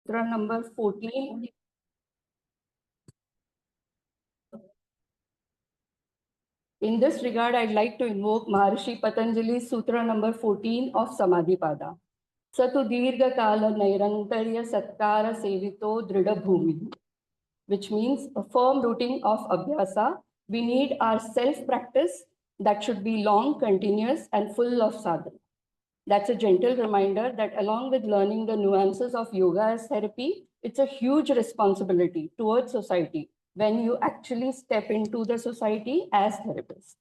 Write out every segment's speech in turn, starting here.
Sutra number 14. In this regard, I'd like to invoke Maharishi Patanjali's Sutra number 14 of Samadhipada. Satu Dirgha Kala Nairantarya Satkara Sevito Drida Bhumi, which means a firm rooting of Abhyasa. We need our self-practice that should be long, continuous, and full of sadhana. That's a gentle reminder that along with learning the nuances of yoga as therapy, it's a huge responsibility towards society when you actually step into the society as therapists.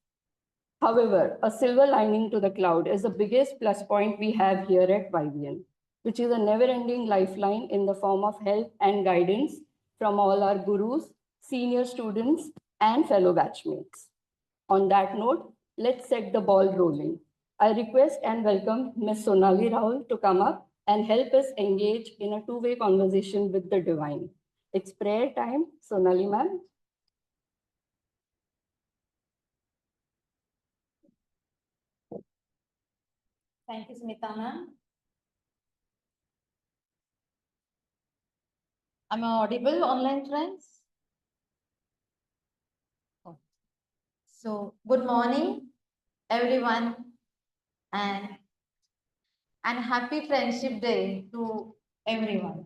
However, a silver lining to the cloud is the biggest plus point we have here at YBN, which is a never-ending lifeline in the form of help and guidance from all our gurus, senior students, and fellow batchmates. On that note, let's set the ball rolling. I request and welcome Ms. Sonali Rahul to come up and help us engage in a two-way conversation with the divine. It's prayer time, Sonali ma'am. Thank you, Smita ma'am. Am I audible, online friends? Oh. So, good morning, everyone, and happy Friendship Day to everyone.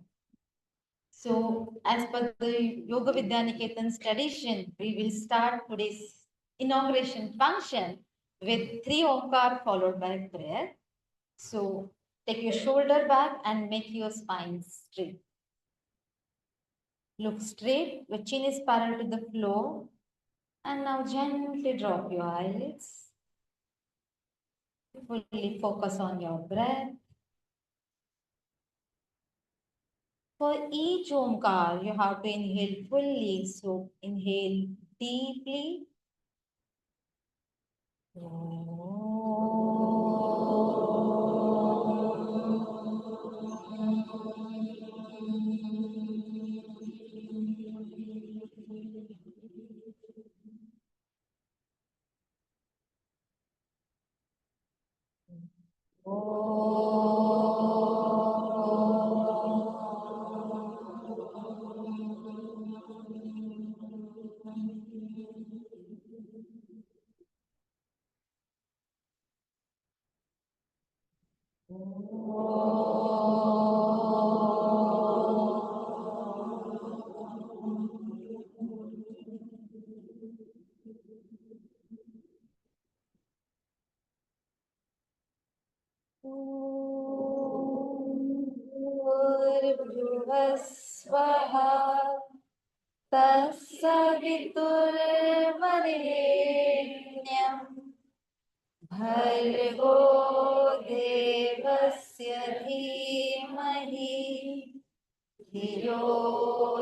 So, as per the Yoga Vidyaniketan's tradition, we will start today's inauguration function with 3 Omkar followed by prayer. So, take your shoulder back and make your spine straight. Look straight, your chin is parallel to the floor. And now gently drop your eyelids. Fully focus on your breath. For each Omkar, you have to inhale fully. So inhale deeply. Bhuvasvaha Tassaviturvarenyam Bhargo Devasya Dhimahi Dhiyo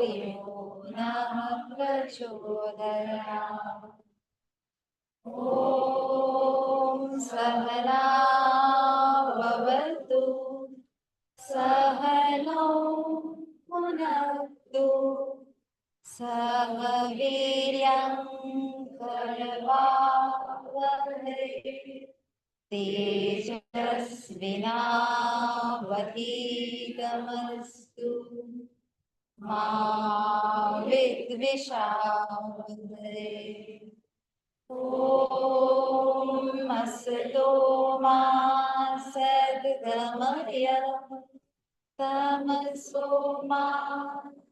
Yonah Prachodayat Om Sahana Bhavatu Sahano Punaktu Samaviryam Karavavahai Tejasvinavadhitamastu Ma Vidvishavadai Om Asato Ma Sadgamaya Tamaso Ma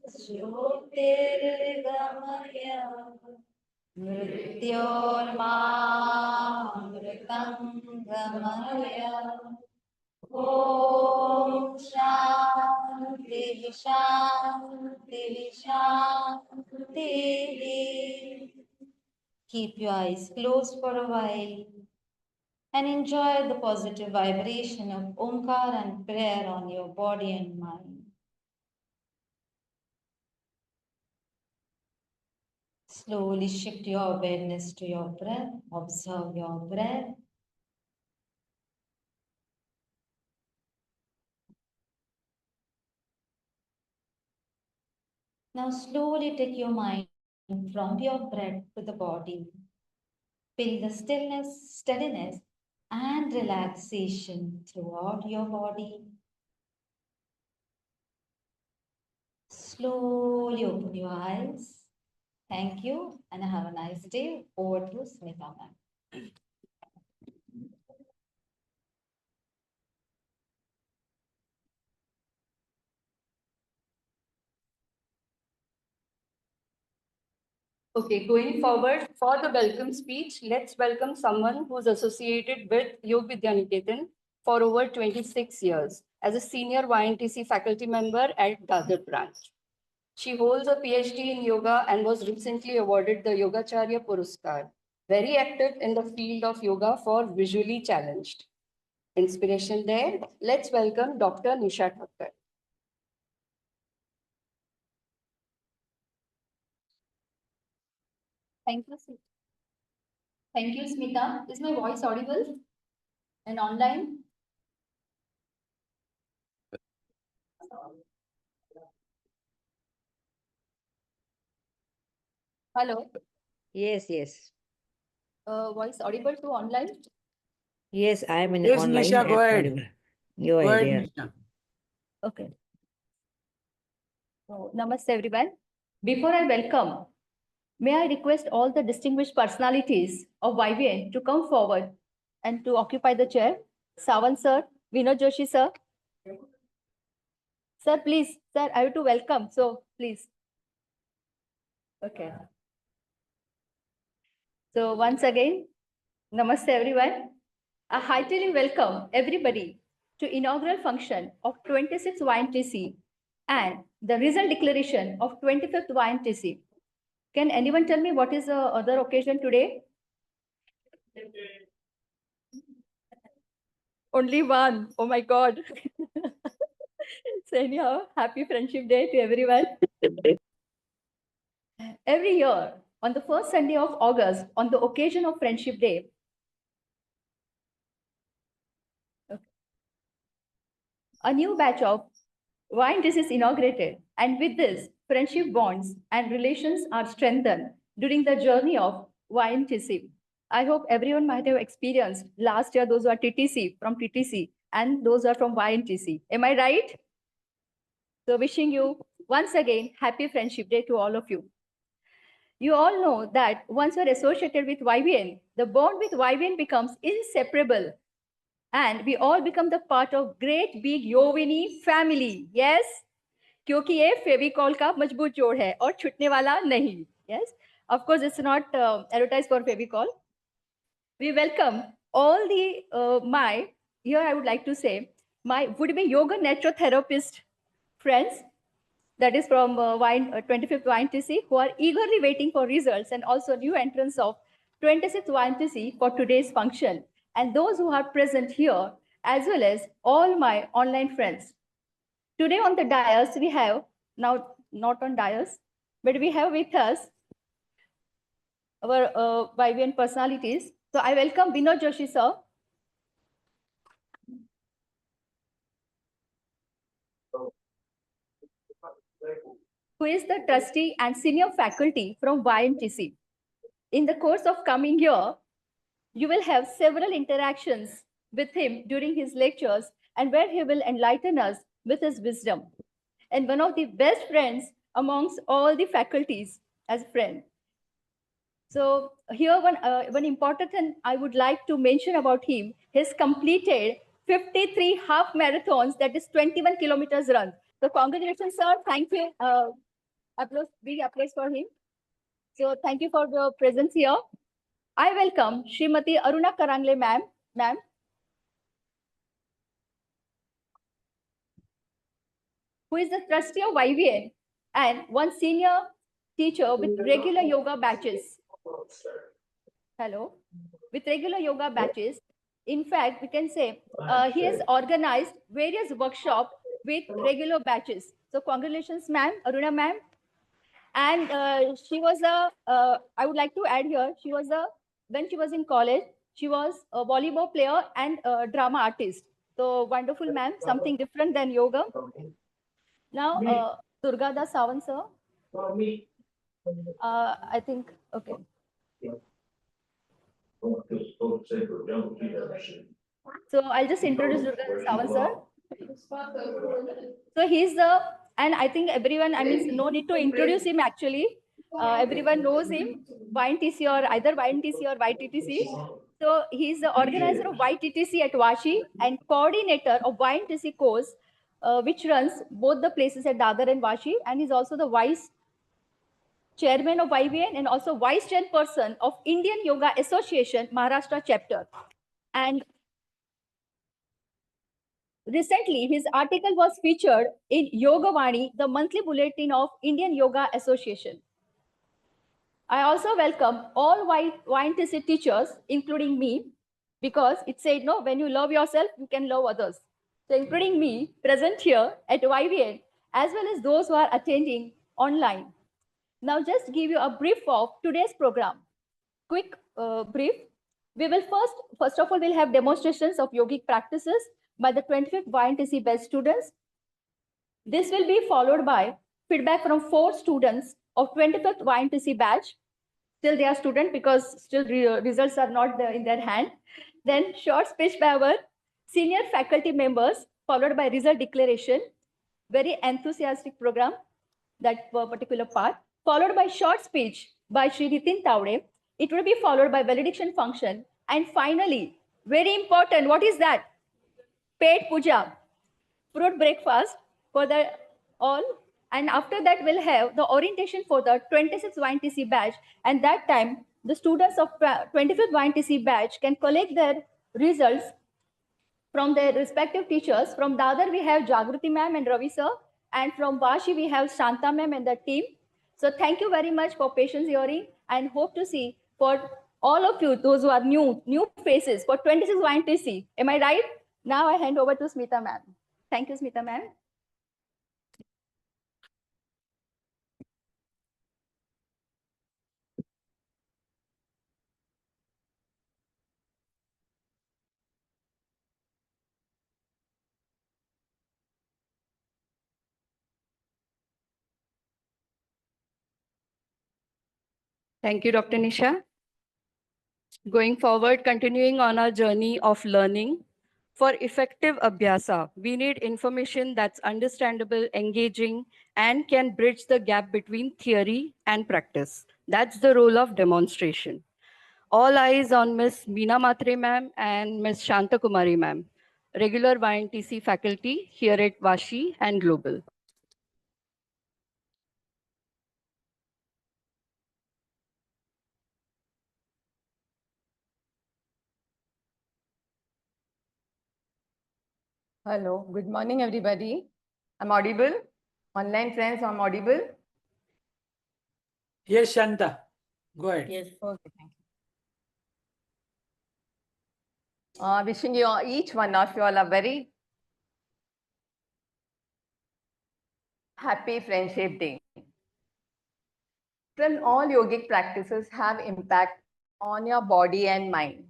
Jyotirgamaya Mrityormamritam gamaya Om Shanti Shanti Shanti. Keep your eyes closed for a while and enjoy the positive vibration of Omkar and prayer on your body and mind. Slowly shift your awareness to your breath. Observe your breath. Now slowly take your mind from your breath to the body. Feel the stillness, steadiness, and relaxation throughout your body. Slowly open your eyes. Thank you and have a nice day. Over to Smita ma'am. Okay, going forward for the welcome speech, let's welcome someone who's associated with Yog Vidyaniketan for over 26 years as a senior YNTC faculty member at Dadar branch. She holds a PhD in yoga and was recently awarded the Yogacharya Puruskar. Very active in the field of yoga for visually challenged. Inspiration there. Let's welcome Dr. Nisha Thakkar. Thank you. Thank you, Smita. Is my voice audible and online? Hello. Yes, yes. Voice audible to online? Yes, I am in Yes, online Nisha, go and ahead. audible. Go Go ahead, ahead, yeah. Nisha. Okay. So, namaste everyone. Before I welcome, may I request all the distinguished personalities of YVN to come forward and to occupy the chair. Sawan sir, Vinod Joshi sir. Sir, please, sir, I have to welcome. So, please. Okay. So, once again, namaste everyone. I heartily welcome everybody to inaugural function of 26th YNTC and the result declaration of 25th YNTC. Can anyone tell me what is the other occasion today? Only one. Oh my God. So anyhow, happy Friendship Day to everyone. Every year, on the first Sunday of August, on the occasion of Friendship Day, a new batch of YNTC is inaugurated, and with this, friendship bonds and relations are strengthened during the journey of YNTC. I hope everyone might have experienced last year those who are TTC from TTC and those who are from YNTC. Am I right? So wishing you once again happy Friendship Day to all of you. You all know that once you're associated with YVN, the bond with YVN becomes inseparable and we all become the part of great big Yovini family. Yes? क्योंकि ये फेविकॉल का मजबूत जोड़ है और छूटने वाला नहीं. Yes? Of course, it's not advertised for Fevicol. We welcome all the here I would like to say, my would-be yoga naturotherapist friends, that is from 25th YNTC, who are eagerly waiting for results, and also new entrants of 26th YNTC for today's function, and those who are present here, as well as all my online friends. Today on the dais, we have, now not on dais, but we have with us our YVN personalities. So I welcome Vinod Joshi sir. Who is the trustee and senior faculty from YNTC. In the course of coming year, you will have several interactions with him during his lectures and where he will enlighten us with his wisdom. And one of the best friends amongst all the faculties as a friend. So here one important thing I would like to mention about him, he's completed 53 half marathons, that is 21 kilometers run. So congratulations, sir. Thank you. Applause, big applause for him. So thank you for the presence here. I welcome Srimati Aruna Karangle ma'am, who is the trustee of YVN and one senior teacher with regular yoga batches. Hello, with regular yoga batches. In fact, we can say he has organized various workshops with regular batches. So congratulations, ma'am, Aruna ma'am. And she was I would like to add here, when she was in college, she was a volleyball player and a drama artist. So wonderful, ma'am, something different than yoga. Now, Durgada Sawant sir. I think, okay. So I'll just introduce Durgada Sawant sir. So he's the, and I think everyone, I mean, no need to introduce him actually. Everyone knows him, YNTC or either YNTC or YTTC. So he's the organizer of YTTC at Vashi and coordinator of YNTC course, which runs both the places at Dadar and Vashi. And he's also the vice chairman of YVN and also vice chairperson of Indian Yoga Association, Maharashtra chapter. And recently, his article was featured in Yogavani, the monthly bulletin of Indian Yoga Association. I also welcome all YNTC teachers, including me, because it said, no, when you love yourself, you can love others. So including me, present here at YVN, as well as those who are attending online. Now just give you a brief of today's program. Quick brief. We will first of all, we'll have demonstrations of yogic practices by the 25th YNTC best students. This will be followed by feedback from 4 students of 25th YNTC batch. Still they are students because still results are not there in their hand. Then short speech by our senior faculty members, followed by result declaration. Very enthusiastic program, that particular part. Followed by short speech by Shri Ritin Taude. It will be followed by valediction function. And finally, very important, what is that? Paid puja, fruit breakfast for the all. And after that, we'll have the orientation for the 26th YNTC batch. And that time, the students of 25th YNTC batch can collect their results from their respective teachers. From Dadar, we have Jagruti ma'am and Ravi sir. And from Vashi, we have Shanta ma'am and the team. So thank you very much for patience hearing and hope to see for all of you, those who are new faces for 26 YNTC. Am I right? Now I hand over to Smita ma'am. Thank you, Smita ma'am. Thank you, Dr. Nisha. Going forward, continuing on our journey of learning, for effective abhyasa, we need information that's understandable, engaging, and can bridge the gap between theory and practice. That's the role of demonstration. All eyes on Ms. Meena Matre ma'am and Ms. Shanta Kumari ma'am, regular YNTC faculty here at Vashi and Global. Hello, good morning, everybody. I'm audible. Online friends, I'm audible. Yes, Shanta. Go ahead. Yes. Okay, thank you. Wishing you all, each one of you all a very happy Friendship Day. Then all yogic practices have impact on your body and mind.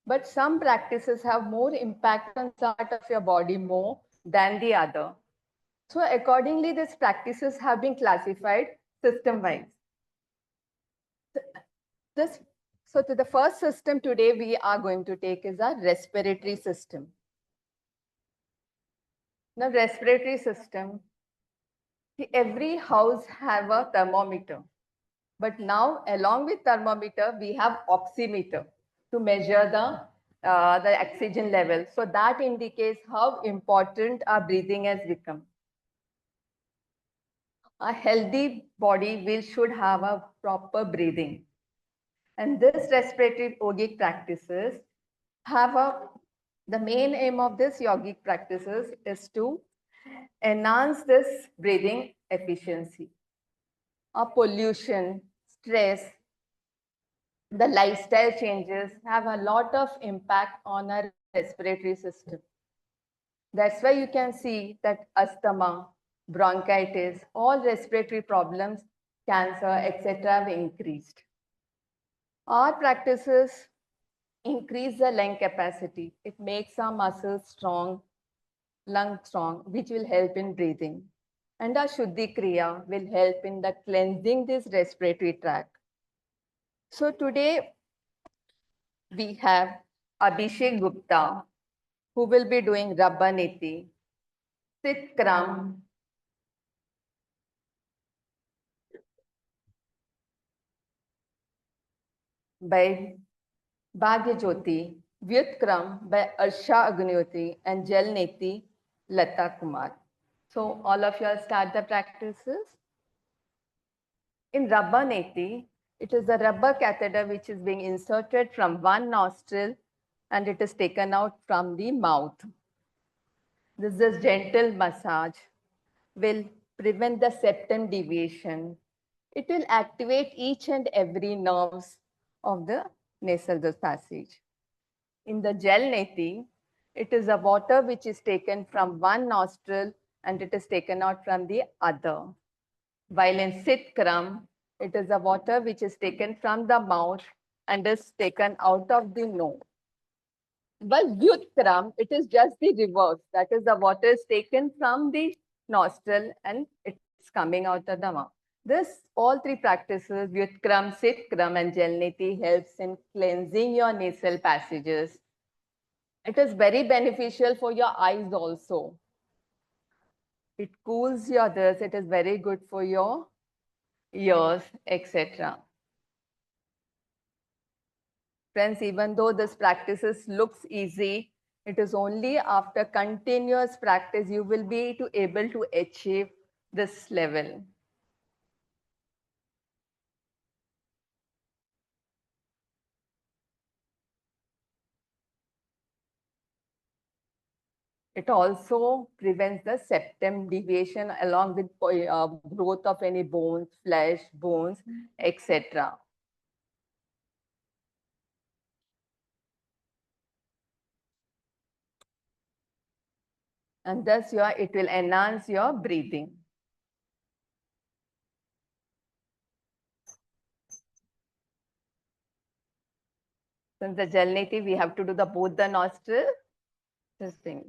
But some practices have more impact on some part of your body more than the other. So accordingly, these practices have been classified system-wise. So the first system today we are going to take is a respiratory system. Now, respiratory system, every house have a thermometer. But now, along with thermometer, we have oximeter to measure the oxygen level. So that indicates how important our breathing has become. A healthy body should have a proper breathing. And this respiratory yogic practices have the main aim of this yogic practices is to enhance this breathing efficiency. Pollution, stress, the lifestyle changes have a lot of impact on our respiratory system. That's why you can see that asthma, bronchitis, all respiratory problems, cancer, etc. have increased. Our practices increase the lung capacity. It makes our muscles strong, lung strong, which will help in breathing. And our Shuddhi Kriya will help in the cleansing this respiratory tract. So today we have Abhishek Gupta, who will be doing Rabbaniti, Sitkram, by Bhagya Jyoti, Vyutkram by Arsha Agnihotri, and Jal Neti Lata Kumar. So all of you all start the practices. In Rabbaneti, it is a rubber catheter which is being inserted from one nostril and it is taken out from the mouth. This gentle massage will prevent the septum deviation. It will activate each and every nerves of the nasal passage. In the gel neti, it is a water which is taken from one nostril and it is taken out from the other. While in sitkram, it is a water which is taken from the mouth and is taken out of the nose. But Vyutkram, it is just the reverse. That is, the water is taken from the nostril and it's coming out of the mouth. This, all three practices, Vyutkram, Sitkram, and Jalniti, helps in cleansing your nasal passages. It is very beneficial for your eyes also. It cools your ears. It is very good for your ears, etc. Friends, even though this practices looks easy, it is only after continuous practice you will be able to achieve this level. It also prevents the septum deviation along with growth of any bones, flesh, bones, etc. And thus it will enhance your breathing. Since the Jalniti, we have to do both the nostril, this thing.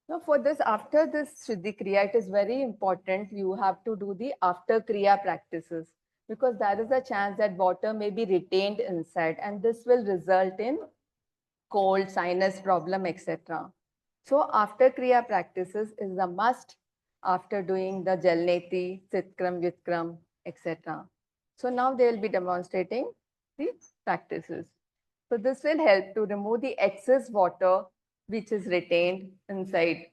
Now for this, after this Siddhi Kriya, it is very important you have to do the after Kriya practices because there is a chance that water may be retained inside and this will result in cold, sinus problem, etc. So after Kriya practices is a must after doing the Jalneti, Sitkram, Vitkram, etc. So now they will be demonstrating the practices. So this will help to remove the excess water which is retained inside.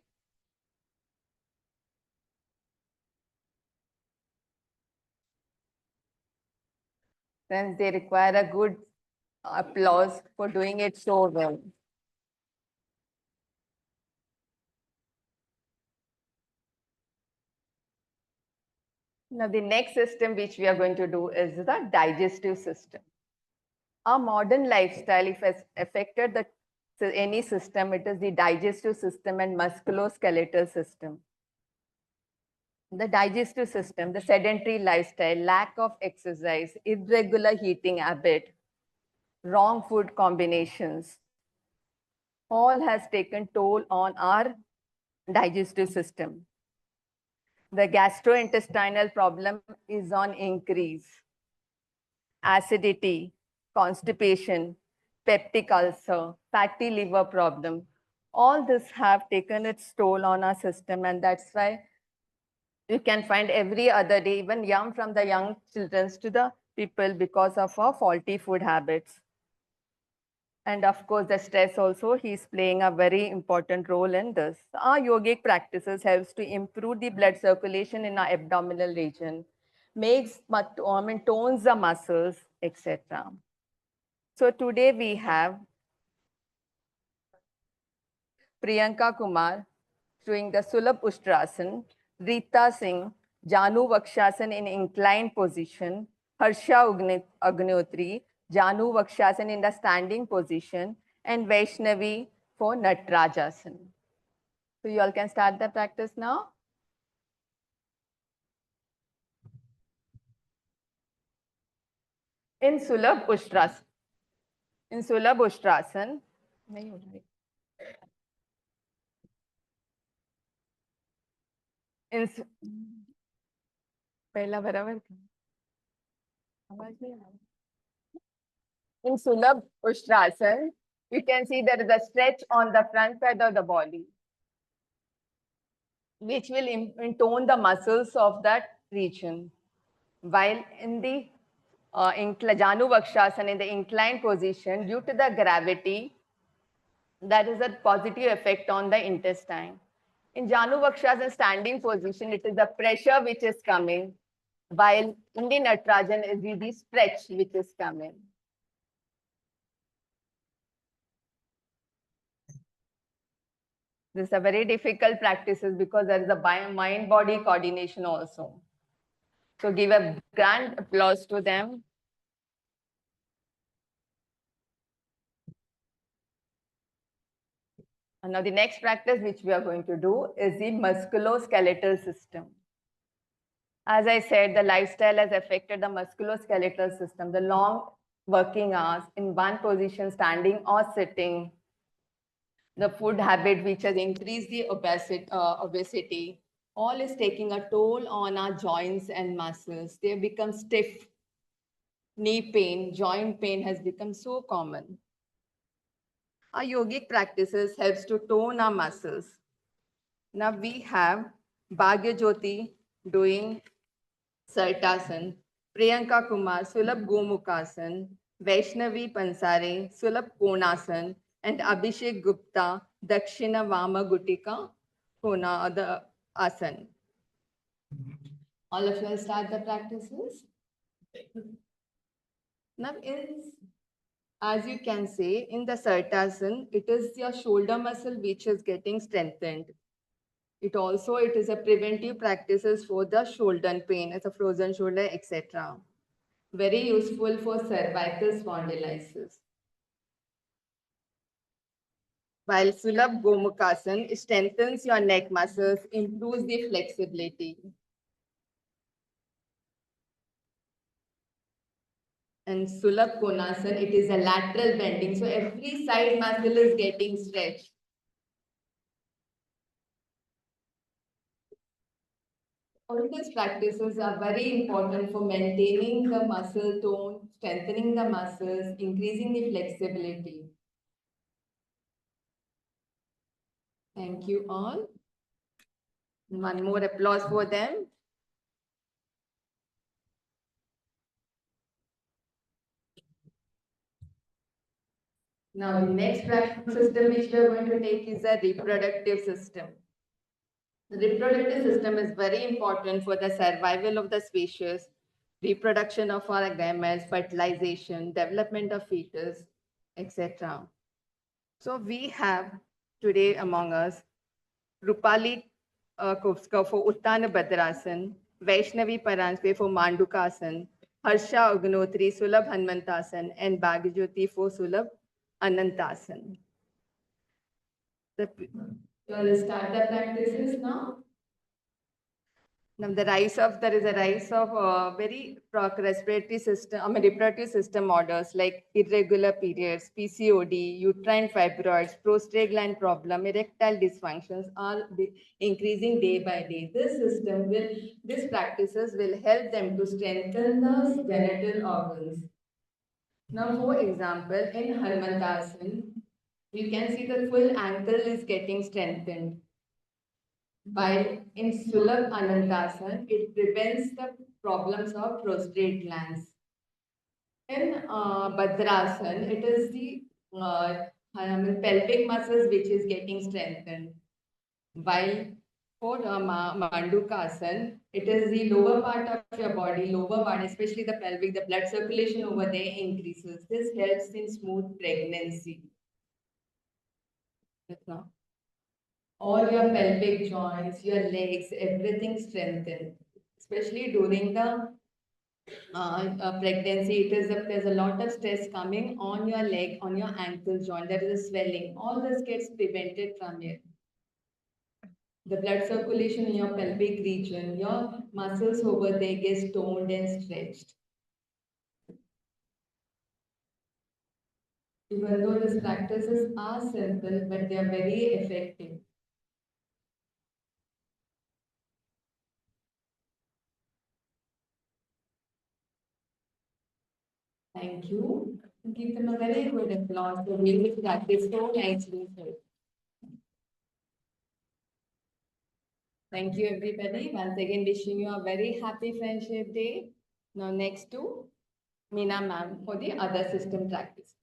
Then they require a good applause for doing it so well. Now the next system which we are going to do is the digestive system. Our modern lifestyle, if has affected any system, it is the digestive system and musculoskeletal system. The digestive system, the sedentary lifestyle, lack of exercise, irregular eating habit, wrong food combinations, all has taken toll on our digestive system. The gastrointestinal problem is on increase. Acidity, constipation, peptic ulcer, fatty liver problem, all this have taken its toll on our system, and that's why you can find every other day, even from the young children to the people, because of our faulty food habits. And of course, the stress also, he's playing a very important role in this. Our yogic practices helps to improve the blood circulation in our abdominal region, tones the muscles, etc. So today we have Priyanka Kumar doing the Sulabh Ushtrasan, Rita Singh, Janu Vakshasan in inclined position, Harsha Agnihotri, Janu Vakshasan in the standing position, and Vaishnavi for Natrajasan. So you all can start the practice now. In Sulabh Ushtrasan, नहीं हो रहा है. In पहला बराबर आवाज नहीं आ रहा. In Sulabh Ushtrasan, You can see there is a stretch on the front side of the body, which will intone the muscles of that region. While in the Janu Vakshasana, in the inclined position, due to the gravity, that is a positive effect on the intestine. In Janu Vakshasana standing position, it is the pressure which is coming, while in the Natarajan is the stretch which is coming. This is a very difficult practices because there is a mind-body coordination also. So give a grand applause to them. And now the next practice which we are going to do is the musculoskeletal system. As I said, the lifestyle has affected the musculoskeletal system. The long working hours in one position, standing or sitting, the food habit which has increased the obesity, all is taking a toll on our joints and muscles. They have become stiff. Knee pain, joint pain has become so common. Our yogic practices helps to tone our muscles. Now we have Bhagya Jyoti doing Sartasan, Priyanka Kumar, Sulabh Gomukhasan, Vaishnavi Pansare, Sulabh Konasan, and Abhishek Gupta, Dakshina Vama Gutika Kona, the Asan. All of you will start the practices. Now, as you can see, in the Sartasan, it is your shoulder muscle which is getting strengthened. It is a preventive practices for the shoulder pain, as a frozen shoulder, etc. Very useful for cervical spondylitis. While Sulabh Gomukhasan strengthens your neck muscles, improves the flexibility. And Sulabh Konasan, it is a lateral bending. So every side muscle is getting stretched. All these practices are very important for maintaining the muscle tone, strengthening the muscles, increasing the flexibility. Thank you all. One more applause for them. Now, the next practice system which we are going to take is a reproductive system. The reproductive system is very important for the survival of the species, reproduction of our gametes, fertilization, development of fetus, etc. So we have today among us Rupali Kovska for Uttana Bhadrasan, Vaishnavi Paranjpe for Mandukasan, Harsha Ugnotri, Sulabh Hanmantasan, and Bhagyajyoti for Sulabh Anantasan. You will start the practices now. Now there is a rise of very respiratory system, reproductive system orders like irregular periods, PCOD, uterine fibroids, prostate gland problem, erectile dysfunctions are increasing day by day. These practices will help them to strengthen the genital organs. Now, for example, in Hanmantasan, you can see the full ankle is getting strengthened. While in Sulabh Anantasan, it prevents the problems of prostate glands. In Bhadrasan, it is the pelvic muscles which is getting strengthened. While for Mandukasan, it is the lower part of your body, lower body, especially the pelvic, the blood circulation over there increases. This helps in smooth pregnancy. All your pelvic joints, your legs, everything strengthened, especially during the pregnancy. There's a lot of stress coming on your leg, on your ankle joint. There is a swelling. All this gets prevented from here. The blood circulation in your pelvic region, your muscles over there gets toned and stretched. Even though these practices are simple, but they are very effective. Thank you. Give them a very good applause. The music practice so nicely. Sir. Thank you, everybody. Once again, wishing you a very happy Friendship Day. Now, next to Meena ma'am for the other system practice.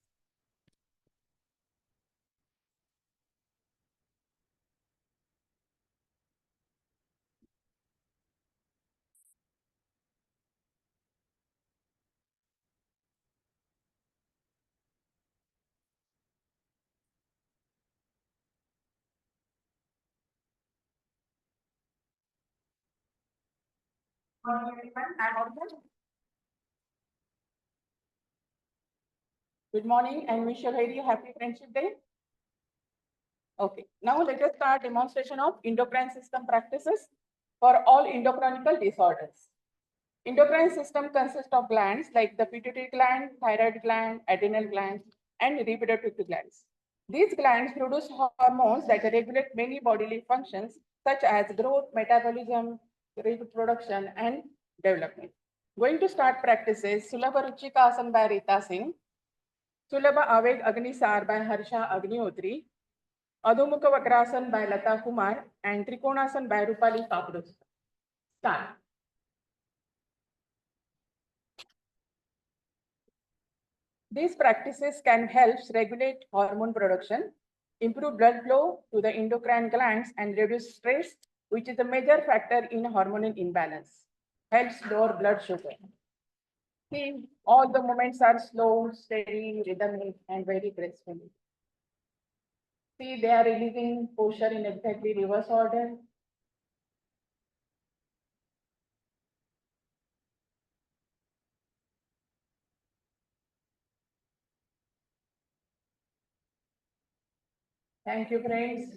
Good morning and wish you a very happy Friendship Day. Okay, now let us start demonstration of endocrine system practices for all endocrinical disorders. Endocrine system consists of glands like the pituitary gland, thyroid gland, adrenal glands, and reproductive glands. These glands produce hormones that regulate many bodily functions such as growth, metabolism, reproduction, and development. Going to start practices, Sulabha Ruchika Asan by Rita Singh, Sulabha Aved Agnisar by Harsha Agniotri, Adhumukha Vakrasan by Lata Kumar, and Trikonasan by Rupali Kaprus. Start. These practices can help regulate hormone production, improve blood flow to the endocrine glands, and reduce stress, which is a major factor in hormonal imbalance. Helps lower blood sugar. See, all the movements are slow, steady, rhythmic, and very graceful. See, they are releasing posture in exactly reverse order. Thank you, friends.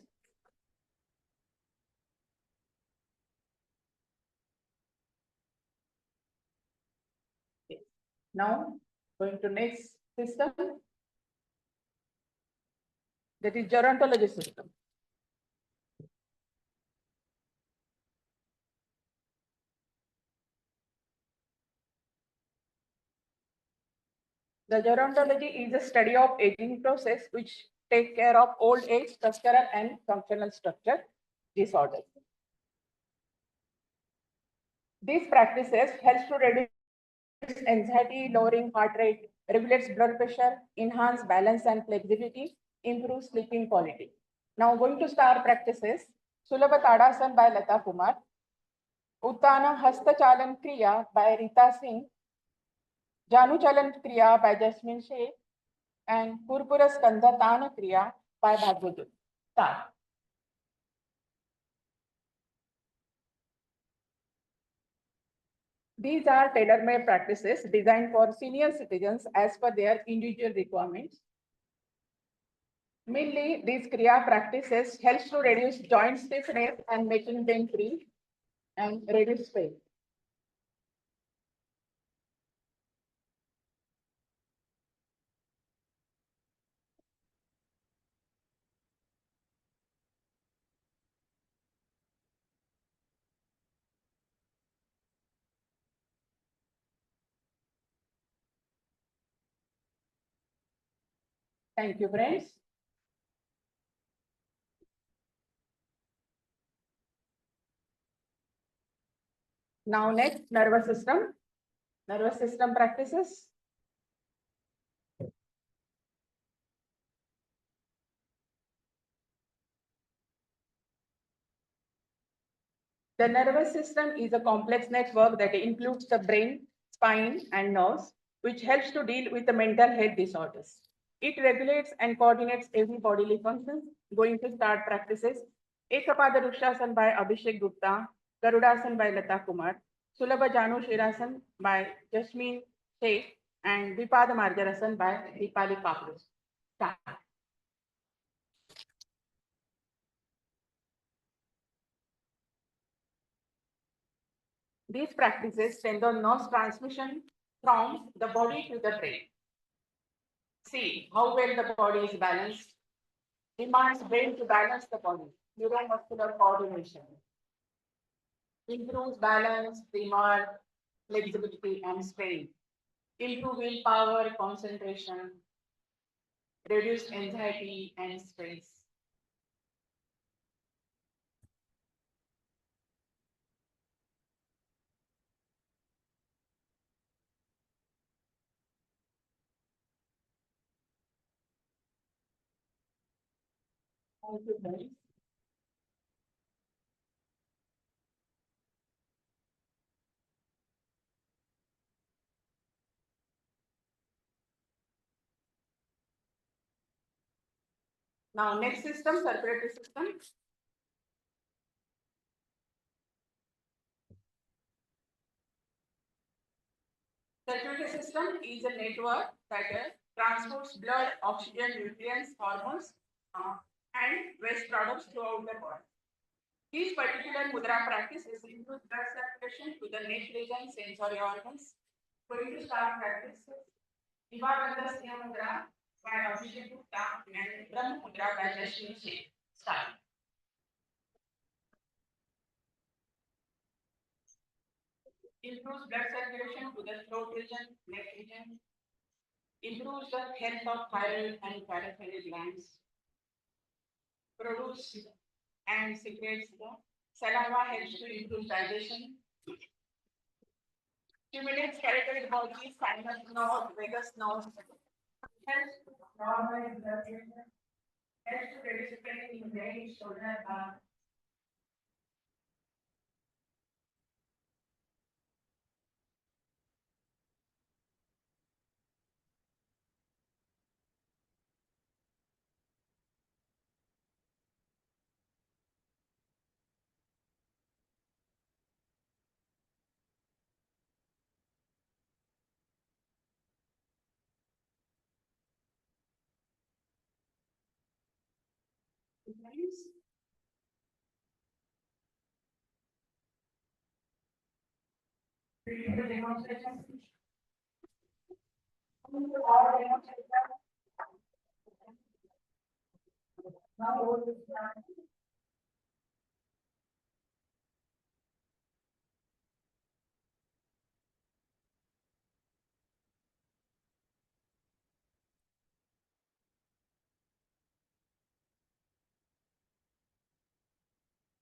Now, going to next system, that is gerontology system. The gerontology is a study of aging process which take care of old age structural and functional structure disorders. These practices help to reduce anxiety, lowering heart rate, regulates blood pressure, enhance balance and flexibility, improves sleeping quality. Now going to start practices. Sulabha Tadasan by Lata Kumar, Uttana Hastachalan Kriya by Rita Singh, Janu Chalan Kriya by Jasmine Sheikh, and Purpura Skandha Tana Kriya by Bhagavad. Start. These are tailor-made practices designed for senior citizens as per their individual requirements. Mainly, these Kriya practices helps to reduce joint stiffness and making them free and reduce pain. Thank you, friends. Now next, nervous system. Nervous system practices. The nervous system is a complex network that includes the brain, spine, and nerves, which helps to deal with the mental health disorders. It regulates and coordinates every bodily function. Going to start practices. Ekapada Rukshasan by Abhishek Gupta, Garudasan by Lata Kumar, Sulabha Janu Shirasan by Jasmine Sheikh, and Vipada Marjarasan by Deepali Kaprus. Start. These practices strengthen nerve transmission from the body to the brain. See how well the body is balanced. Demands brain to balance the body. Neuromuscular coordination. Improves balance, tremor, flexibility, and strength. improve willpower, concentration, reduce anxiety and stress. Thank you, guys. Now, next system, circulatory system. Circulatory system is a network that transports blood, oxygen, nutrients, hormones, and waste products throughout the body. This particular mudra practice is includes blood circulation to the neck region, sensory organs. Going to start practice. Divabandasya mudra by Abhishek Gupta and Brahma mudra by Jasmine Sheikh. Start. Improves blood circulation to the throat region, neck region. Improves the health of thyroid and parathyroid glands. Produce and secretes the saliva, helps to improve digestion. Stimulates carotid body, sinus nerve, vagus nerve. Helps to normalize blood pressure. Helps to reduce pain in neck, shoulder, arm.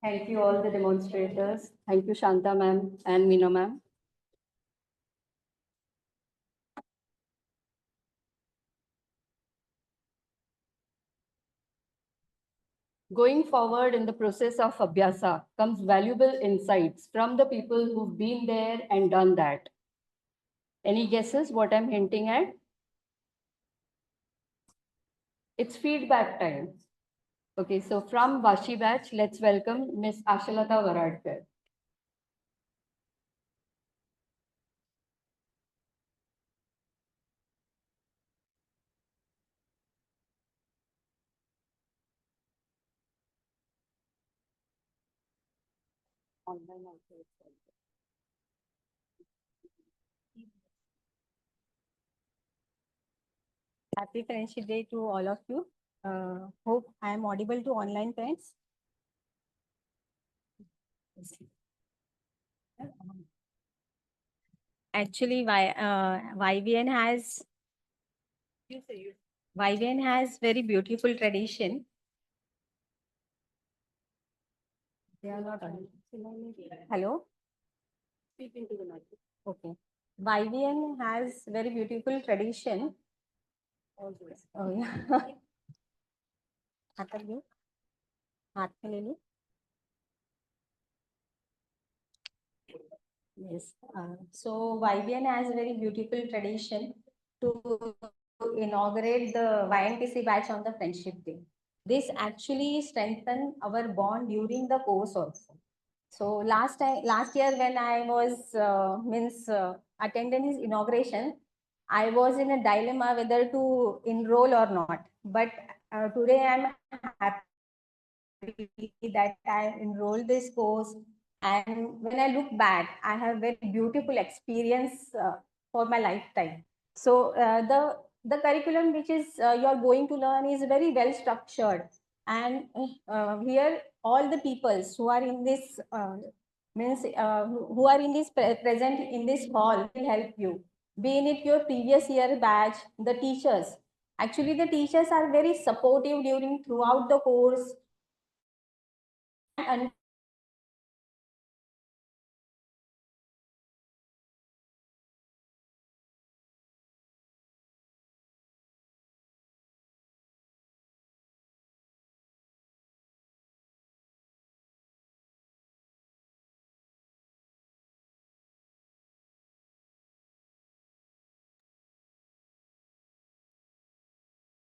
Thank you all the demonstrators. Thank you Shanta ma'am and Meena ma'am. Going forward in the process of Abhyasa comes valuable insights from the people who've been there and done that. Any guesses what I'm hinting at? It's feedback time. Okay, so from Vashi batch, let's welcome Miss Ashalata Varadkar. Happy Friendship Day to all of you. Hope I am audible to online friends. Actually, YVN has very beautiful tradition. They are not on. Hello. Speak into the mic. Okay. YVN has very beautiful tradition. Always. Oh yeah. हाथ में लो, हाथ में ले लो. Yes. So YBN has a very beautiful tradition to inaugurate the YNTC batch on the Friendship Day. This actually strengthened our bond during the course also. So last year when I was attending his inauguration, I was in a dilemma whether to enroll or not. But today I'm happy that I enrolled this course. And when I look back, I have very beautiful experience for my lifetime. So the curriculum which is you are going to learn is very well structured. And here all the peoples who are in this who are in this present in this hall will help you. be it your previous year batch, the teachers. Actually, the teachers are very supportive during throughout the course. And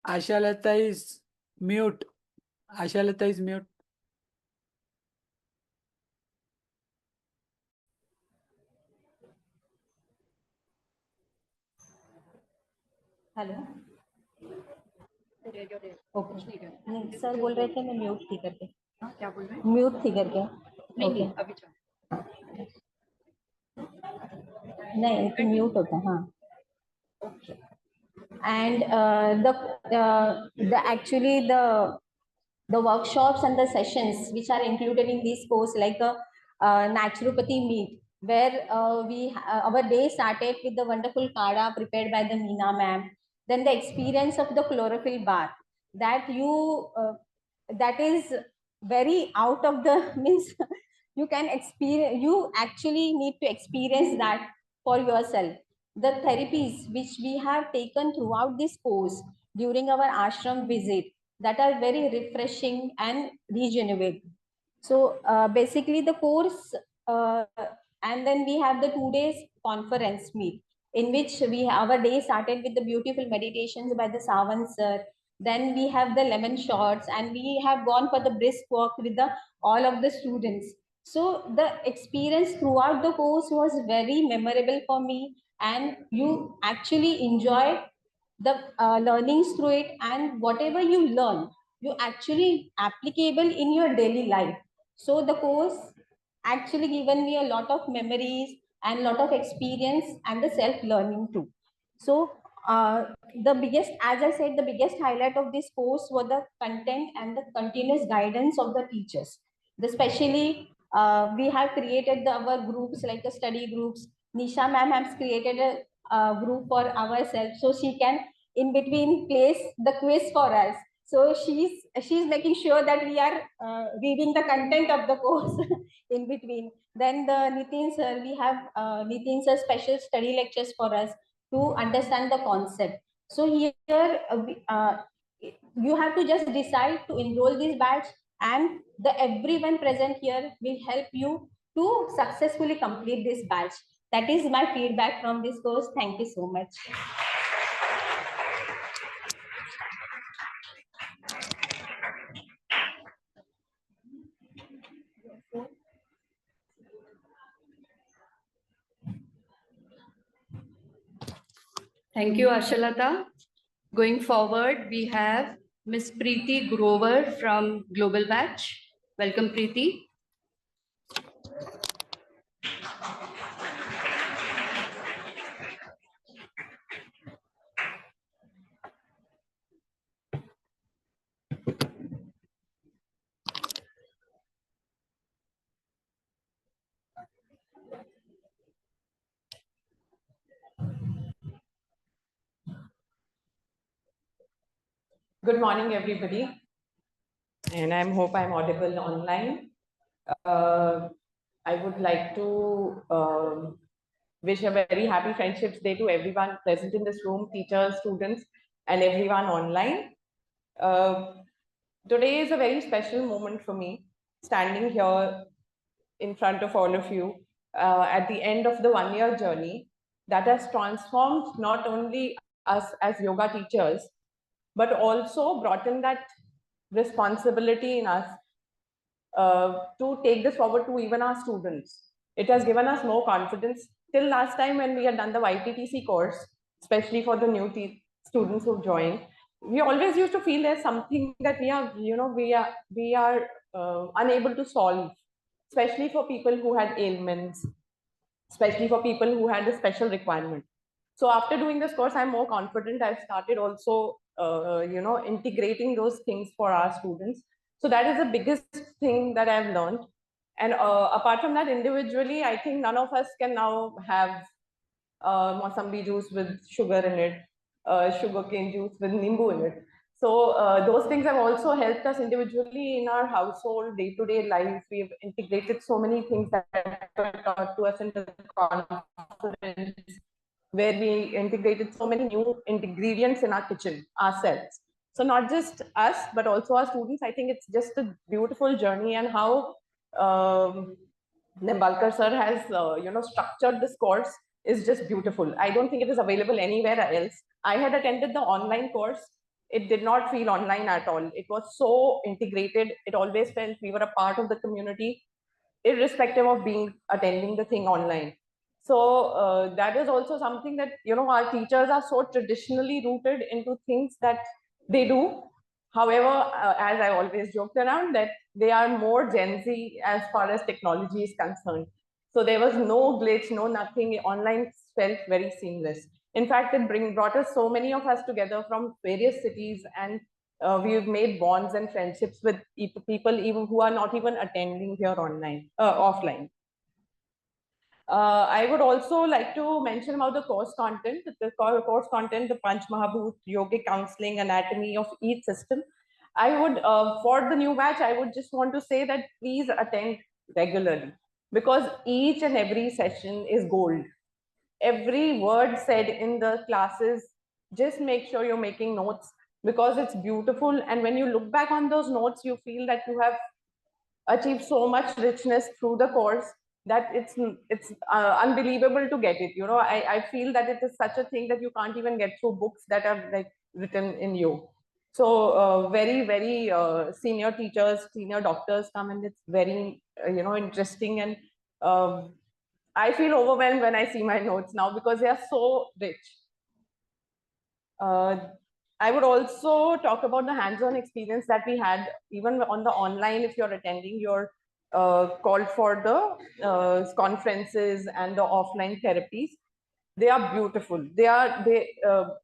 Ashalata is mute. Ashalata is mute. Hello okay नहीं sir बोल रहे थे मैं mute थी करके क्या बोल रहे हैं? म्यूट थी करके नहीं ओके नहीं अभी चलो। नहीं तो म्यूट होता हाँ and the actually the workshops and the sessions which are included in this course, like a naturopathy meet, where our day started with the wonderful kada prepared by the Meena ma'am. Then the experience of the chlorophyll bath, that that is very out of the means you can experience, you actually need to experience that for yourself. The therapies which we have taken throughout this course during our ashram visit, that are very refreshing and regenerating. So basically the course, and then we have the 2 days conference meet, in which our day started with the beautiful meditations by the Savan sir. Then we have the lemon shots, and we have gone for the brisk walk with the all of the students. So the experience throughout the course was very memorable for me, and you actually enjoy the learnings through it, and whatever you learn, you actually applicable in your daily life. So the course actually given me a lot of memories and lot of experience and the self learning too. So the biggest, as I said, the biggest highlight of this course were the content and the continuous guidance of the teachers. Especially, we have created our groups, like the study groups. Nisha ma'am has created a group for ourselves, so she can in between place the quiz for us. So she's making sure that we are reading the content of the course in between. Then the Nitin sir, we have Nitin sir special study lectures for us to understand the concept. So here you have to just decide to enroll this batch, and the everyone present here will help you to successfully complete this batch. That is my feedback from this course. Thank you so much. Thank you, Ashalata. Going forward, we have Ms. Preeti Grover from Global Batch. Welcome, Preeti. Good morning, everybody. And I hope I'm audible online. I would like to wish a very happy Friendships Day to everyone present in this room, teachers, students, and everyone online. Today is a very special moment for me, standing here in front of all of you at the end of the one-year journey that has transformed not only us as yoga teachers, but also brought in that responsibility in us to take this forward to even our students. It has given us more confidence. Till last time when we had done the YTTC course, especially for the new students who've joined, we always used to feel there's something that we are unable to solve, especially for people who had ailments, especially for people who had a special requirement. So after doing this course, I'm more confident. I've started also, integrating those things for our students. So that is the biggest thing that I've learned. And apart from that, individually, I think none of us can now have Mosambi juice with sugar in it, sugarcane juice with nimbu in it. So those things have also helped us individually in our household, day-to-day life. We've integrated so many things that were taught to us in the conference, where we integrated so many new ingredients in our kitchen ourselves. So not just us, but also our students. I think it's just a beautiful journey, and how Nimbalkar sir has structured this course is just beautiful. I don't think it is available anywhere else. I had attended the online course. It did not feel online at all. It was so integrated. It always felt we were a part of the community, irrespective of being attending the thing online. So that is also something that our teachers are so traditionally rooted into things that they do. However, as I always joked around, that they are more Gen Z as far as technology is concerned. So there was no glitch, no nothing. Online felt very seamless. In fact, it brought us, so many of us, together from various cities, and we've made bonds and friendships with people even who are not even attending here offline. I would also like to mention about the course content. The course content, the Panch Mahabhut, yogic counseling, anatomy of each system. I would, for the new batch, I would just want to say that please attend regularly, because each and every session is gold. Every word said in the classes, just make sure you're making notes, because it's beautiful. And when you look back on those notes, you feel that you have achieved so much richness through the course, that it's unbelievable to get it. I feel that it is such a thing that you can't even get through books that are like written in you. So very, very senior teachers, senior doctors come, and it's very interesting. And I feel overwhelmed when I see my notes now, because they are so rich. I would also talk about the hands-on experience that we had, even on the online. If you're attending, you're called for the conferences and the offline therapies. They are beautiful. They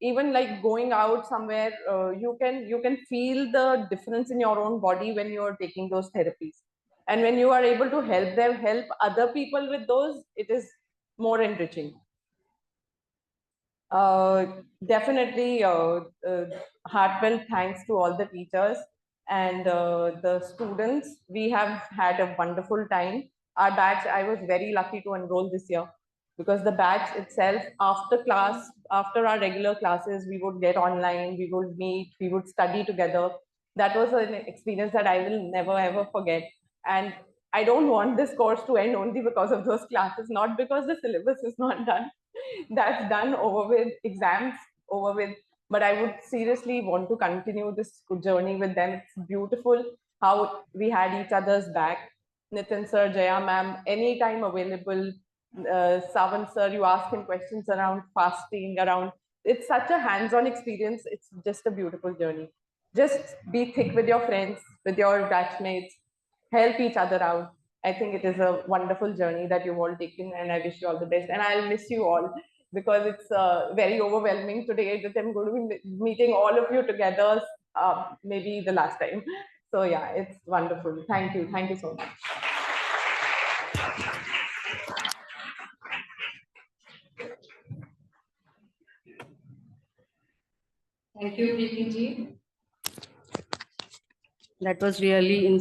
even like going out somewhere, you can feel the difference in your own body when you're taking those therapies. And when you are able to help other people with those, it is more enriching. Definitely, heartfelt thanks to all the teachers and the students. We have had a wonderful time. Our batch, I was very lucky to enroll this year, because the batch itself, after class, after our regular classes, we would get online, we would meet, we would study together. That was an experience that I will never ever forget. And I don't want this course to end only because of those classes, not because the syllabus is not done. That's done, over with, exams over with. But I would seriously want to continue this journey with them. It's beautiful how we had each other's back. Nitin sir, Jaya ma'am, anytime available. Savan sir, you ask him questions around fasting, around. It's such a hands-on experience. It's just a beautiful journey. Just be thick with your friends, with your batchmates, help each other out. I think it is a wonderful journey that you've all taken, and I wish you all the best. And I'll miss you all, because it's very overwhelming today that I'm going to be meeting all of you together, maybe the last time. So yeah, it's wonderful. Thank you. Thank you so much. Thank you, Preeti ji. That was really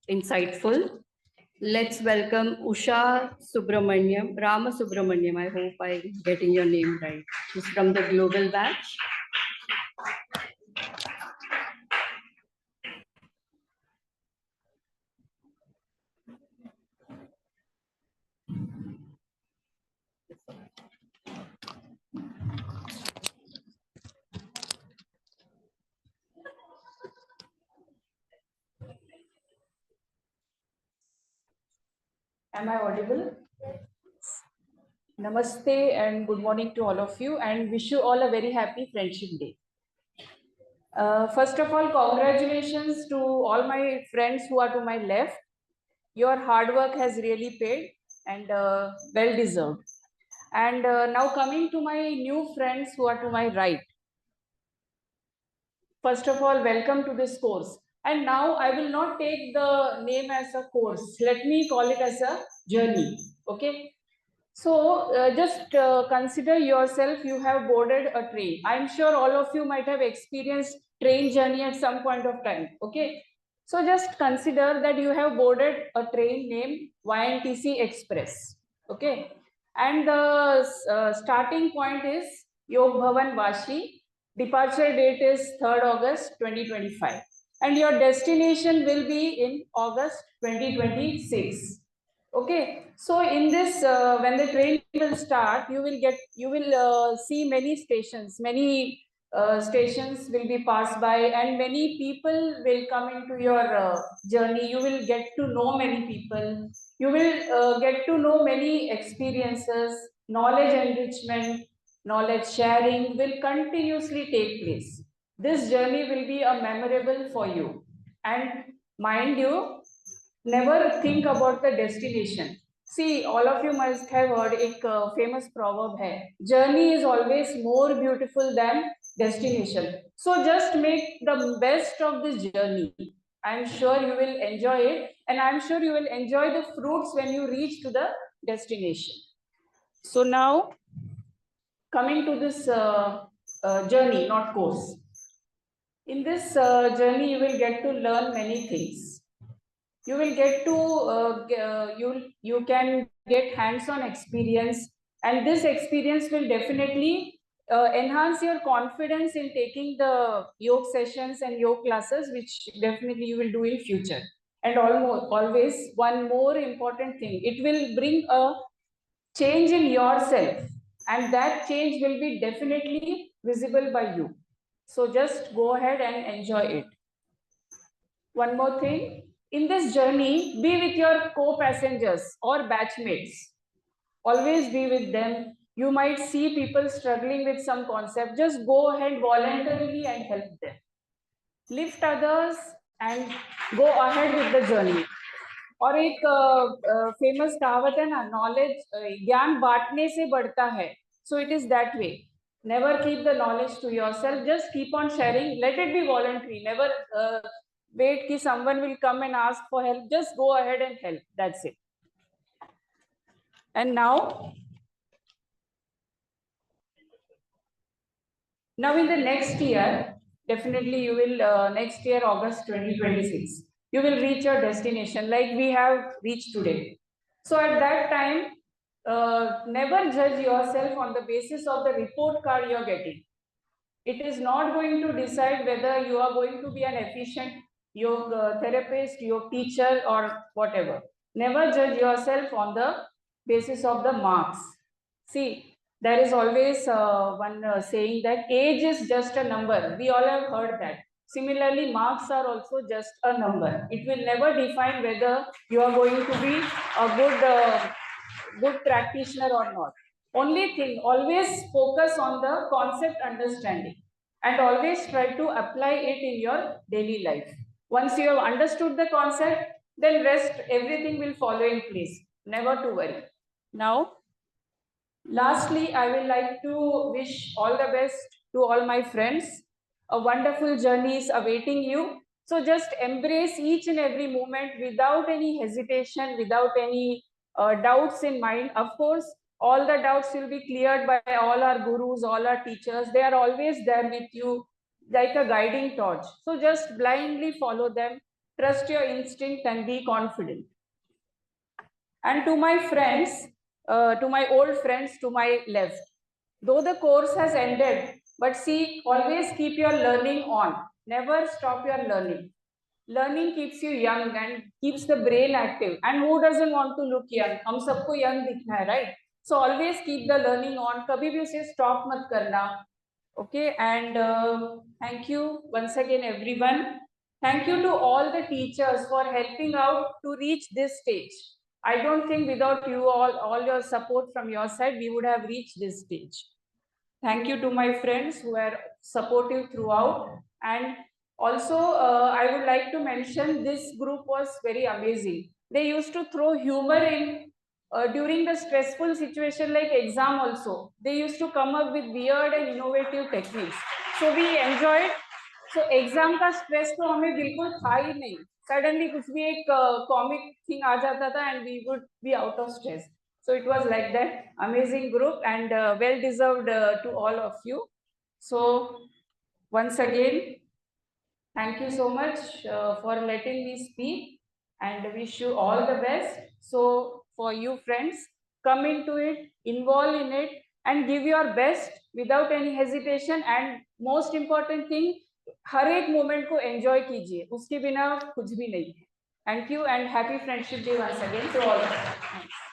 insightful. Let's welcome Usha Subramaniam, Rama Subramaniam. I hope I'm getting your name right. She's from the global batch. Am I audible? Namaste and good morning to all of you, and wish you all a very happy Friendship Day. First of all, congratulations to all my friends who are to my left. Your hard work has really paid, and well deserved. And now coming to my new friends who are to my right. First of all, welcome to this course. And now I will not take the name as a course. Let me call it as a journey. Okay. So just consider yourself, you have boarded a train. I'm sure all of you might have experienced train journey at some point of time. Okay. So just consider that you have boarded a train named YNTC Express. Okay. And the starting point is Yog Bhavan Vashi. Departure date is 3rd August 2025. And your destination will be in August 2026. Okay, so in this, when the train will start, you will see many stations. Many stations will be passed by, and many people will come into your journey. You will get to know many people. You will get to know many experiences. Knowledge enrichment, knowledge sharing will continuously take place. This journey will be a memorable for you, and mind you, never think about the destination. See, all of you must have heard a famous proverb hai, journey is always more beautiful than destination. So just make the best of this journey. I'm sure you will enjoy it, and I'm sure you will enjoy the fruits when you reach to the destination. So now, coming to this journey, not course. In this journey, you will get to learn many things. You will get to you can get hands-on experience, and this experience will definitely enhance your confidence in taking the yoga sessions and yoga classes, which definitely you will do in future. And always one more important thing, it will bring a change in yourself, and that change will be definitely visible by you. So just go ahead and enjoy it. One more thing, in this journey, be with your co-passengers or batchmates. Always be with them. You might see people struggling with some concept. Just go ahead voluntarily and help them. Lift others and go ahead with the journey. और एक famous कहावत है ना, knowledge ज्ञान बांटने से बढ़ता है. So it is that way. Never keep the knowledge to yourself. Just keep on sharing. Let it be voluntary. Never wait कि someone will come and ask for help. Just go ahead and help. That's it. And now in the next year, definitely you will, next year, August 2026, you will reach your destination like we have reached today. So at that time, never judge yourself on the basis of the report card you're getting. It is not going to decide whether you are going to be an efficient yoga therapist, yoga teacher, or whatever. Never judge yourself on the basis of the marks. See, there is always one saying that age is just a number. We all have heard that. Similarly, marks are also just a number. It will never define whether you are going to be a good practitioner or not. Only thing, always focus on the concept understanding and always try to apply it in your daily life. Once you have understood the concept, then rest, everything will follow in place. Never to worry. Now, lastly, I will like to wish all the best to all my friends. A wonderful journey is awaiting you. So just embrace each and every moment without any hesitation, without any doubts in mind. Of course, all the doubts will be cleared by all our gurus, all our teachers. They are always there with you like a guiding torch. So just blindly follow them, trust your instinct and be confident. And to my friends, to my old friends to my left, though the course has ended, but see, always keep your learning on. Never stop your learning. Learning keeps you young and keeps the brain active. And who doesn't want to look young? हम सबको young दिखना है, right? So always keep the learning on. कभी भी उसे stop मत करना. Okay, and thank you once again, everyone. Thank you to all the teachers for helping out to reach this stage. I don't think without you all your support from your side, we would have reached this stage. Thank you to my friends who were supportive throughout. And also, I would like to mention this group was very amazing. They used to throw humor in during the stressful situation like exam also. They used to come up with weird and innovative techniques. So we enjoyed. So exam का stress तो हमें बिल्कुल था ही नहीं. Suddenly कुछ भी एक comic thing आ जाता था and we would be out of stress. So it was like that, amazing group and well deserved to all of you. So once again, thank you so much for letting me speak and wish you all the best. So for you friends, come into it, involve in it and give your best without any hesitation and most important thing, हर एक moment को enjoy कीजिए, उसके बिना कुछ भी नहीं है. Thank you and happy Friendship Day once again to all of you.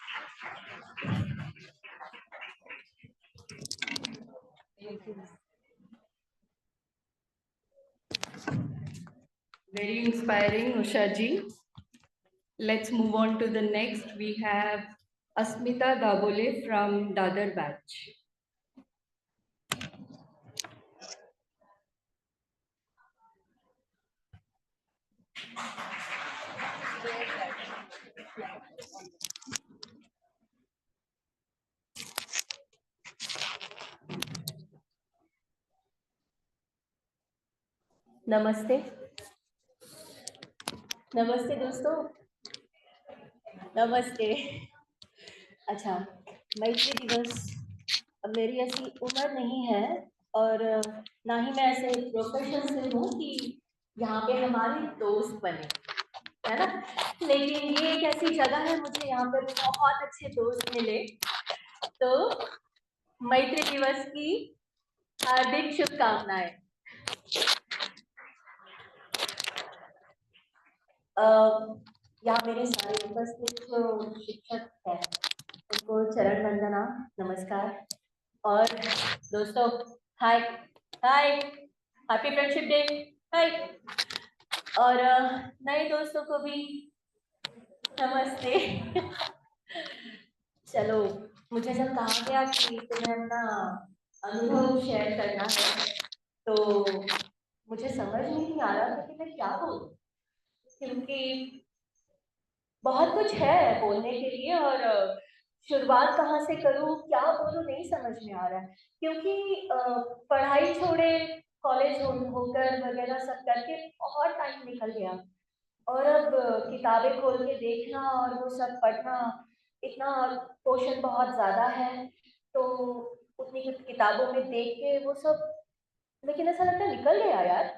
Very inspiring, Usha ji. Let's move on to the next. We have Asmita Dabole from Dadar batch. नमस्ते नमस्ते दोस्तों नमस्ते अच्छा मैत्री दिवस अब मेरी ऐसी उम्र नहीं है और ना ही मैं ऐसे प्रोफेशन से हूँ कि यहाँ पे हमारे दोस्त बने है ना लेकिन ये एक ऐसी जगह है मुझे यहाँ पे बहुत अच्छे दोस्त मिले तो मैत्री दिवस की हार्दिक शुभकामनाएं यहाँ मेरे सारे उपस्थित जो शिक्षक हैं उनको चरण वंदना नमस्कार और दोस्तों हाय हाय हैप्पी फ्रेंडशिप डे हाय और नए दोस्तों को भी नमस्ते चलो मुझे जब कहा गया कि तुम्हें अपना अनुभव शेयर करना है तो मुझे समझ नहीं आ रहा था कि मैं क्या बोलूं क्योंकि बहुत कुछ है बोलने के लिए और शुरुआत कहाँ से करूँ क्या बोलूँ नहीं समझ में आ रहा है क्योंकि पढ़ाई छोड़े कॉलेज होकर वगैरह सब करके बहुत टाइम निकल गया और अब किताबें खोल के देखना और वो सब पढ़ना इतना पोर्शन बहुत ज़्यादा है तो उतनी किताबों में देख के वो सब लेकिन ऐसा लगता है निकल गया यार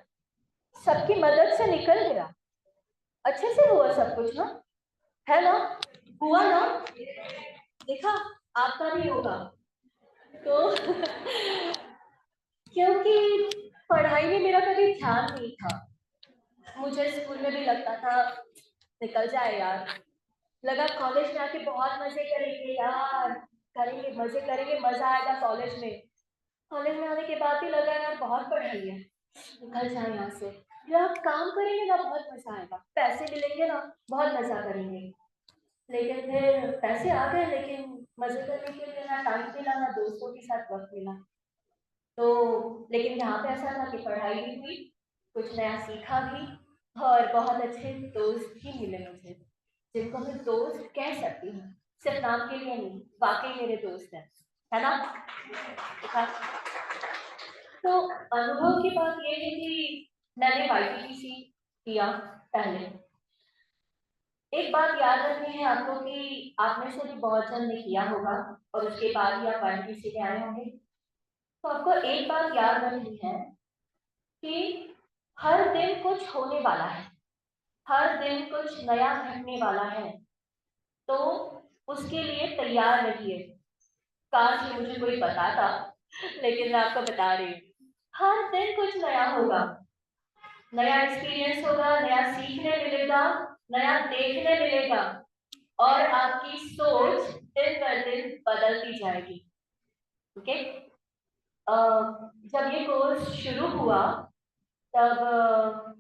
सबकी मदद से निकल गया अच्छे से हुआ सब कुछ ना है ना हुआ ना देखा आपका भी होगा तो क्योंकि पढ़ाई में मेरा कभी ध्यान नहीं था मुझे स्कूल में भी लगता था निकल जाए यार लगा कॉलेज में आके बहुत मजे करेंगे यार करेंगे मजे करेंगे मजा आएगा कॉलेज में आने के बाद भी लगा यार बहुत पढ़ाई है निकल जाए यहाँ से यार काम करेंगे ना बहुत मजा आएगा पैसे मिलेंगे ना बहुत मजा करेंगे लेकिन फिर पैसे आ गए लेकिन मजे करने के लिए ना टाइम मिला ना दोस्तों के साथ वक्त मिला तो लेकिन यहाँ पे ऐसा था कि पढ़ाई भी हुई कुछ नया सीखा भी और बहुत अच्छे दोस्त भी मिले मुझे जिनको मैं दोस्त कह सकती हूँ सिर्फ नाम के लिए नहीं वाकई मेरे दोस्त हैं है ना तो अनुभव की बात ये है कि मैंने YNTC किया पहले एक बात याद रखनी है आपको कि आप में से भी बहुत जन ने किया होगा और उसके बाद ही आप YNTC में आए होंगे तो आपको एक बात याद रखनी है कि हर दिन कुछ होने वाला है हर दिन कुछ नया घटने वाला है तो उसके लिए तैयार रहिए काश ये मुझे कोई बताता लेकिन मैं आपको बता रही हूँ हर दिन कुछ नया होगा नया एक्सपीरियंस होगा नया सीखने मिलेगा नया देखने मिलेगा और आपकी सोच दिन पर दिन बदलती जाएगी ओके जब ये कोर्स शुरू हुआ तब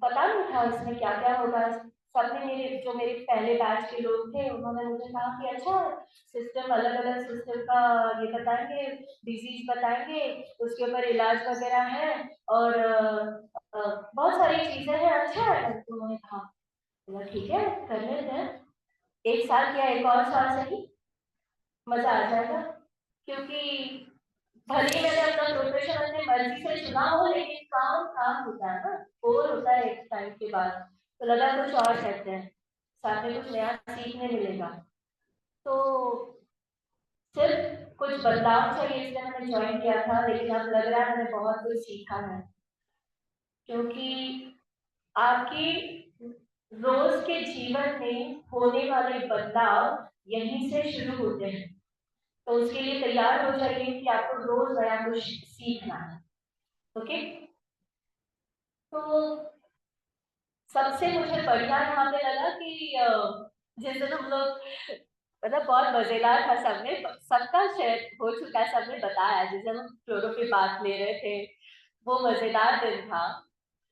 पता नहीं था इसमें क्या क्या होगा सबने मेरे पहले बैच के लोग थे उन्होंने मुझे कहा कि अच्छा सिस्टम अलग अलग सिस्टम का ये बताएंगे डिजीज बताएंगे उसके ऊपर इलाज वगैरह है और बहुत सारी चीजें हैं अच्छा है तो उन्होंने कहा ठीक है कर लेते हैं एक साल किया एक और साल सही मजा आ जाएगा क्योंकि भले ही मैंने अपना प्रोफेशन अपनी मर्जी से चुना हो लेकिन काम होता है ना बोर होता है एक टाइम के बाद तो लगा कुछ और करते हैं साथ में कुछ नया सीखने मिलेगा तो सिर्फ कुछ बदलाव चाहिए इसलिए मैंने ज्वाइन किया था, लेकिन अब लग रहा है मैंने बहुत कुछ सीखा है, क्योंकि आपकी रोज के जीवन में होने वाले बदलाव यहीं से शुरू होते हैं। तो उसके लिए तैयार हो जाइए कि आपको रोज नया कुछ सीखना है। ओके, तो सबसे मुझे बढ़िया यहाँ पे लगा कि जिस दिन हम लोग, मतलब बहुत मजेदार था, सबने सबका शेयर हो चुका है, सबने बताया, जिस दिन हम फ्लोरो की बात ले रहे थे, वो मजेदार दिन था।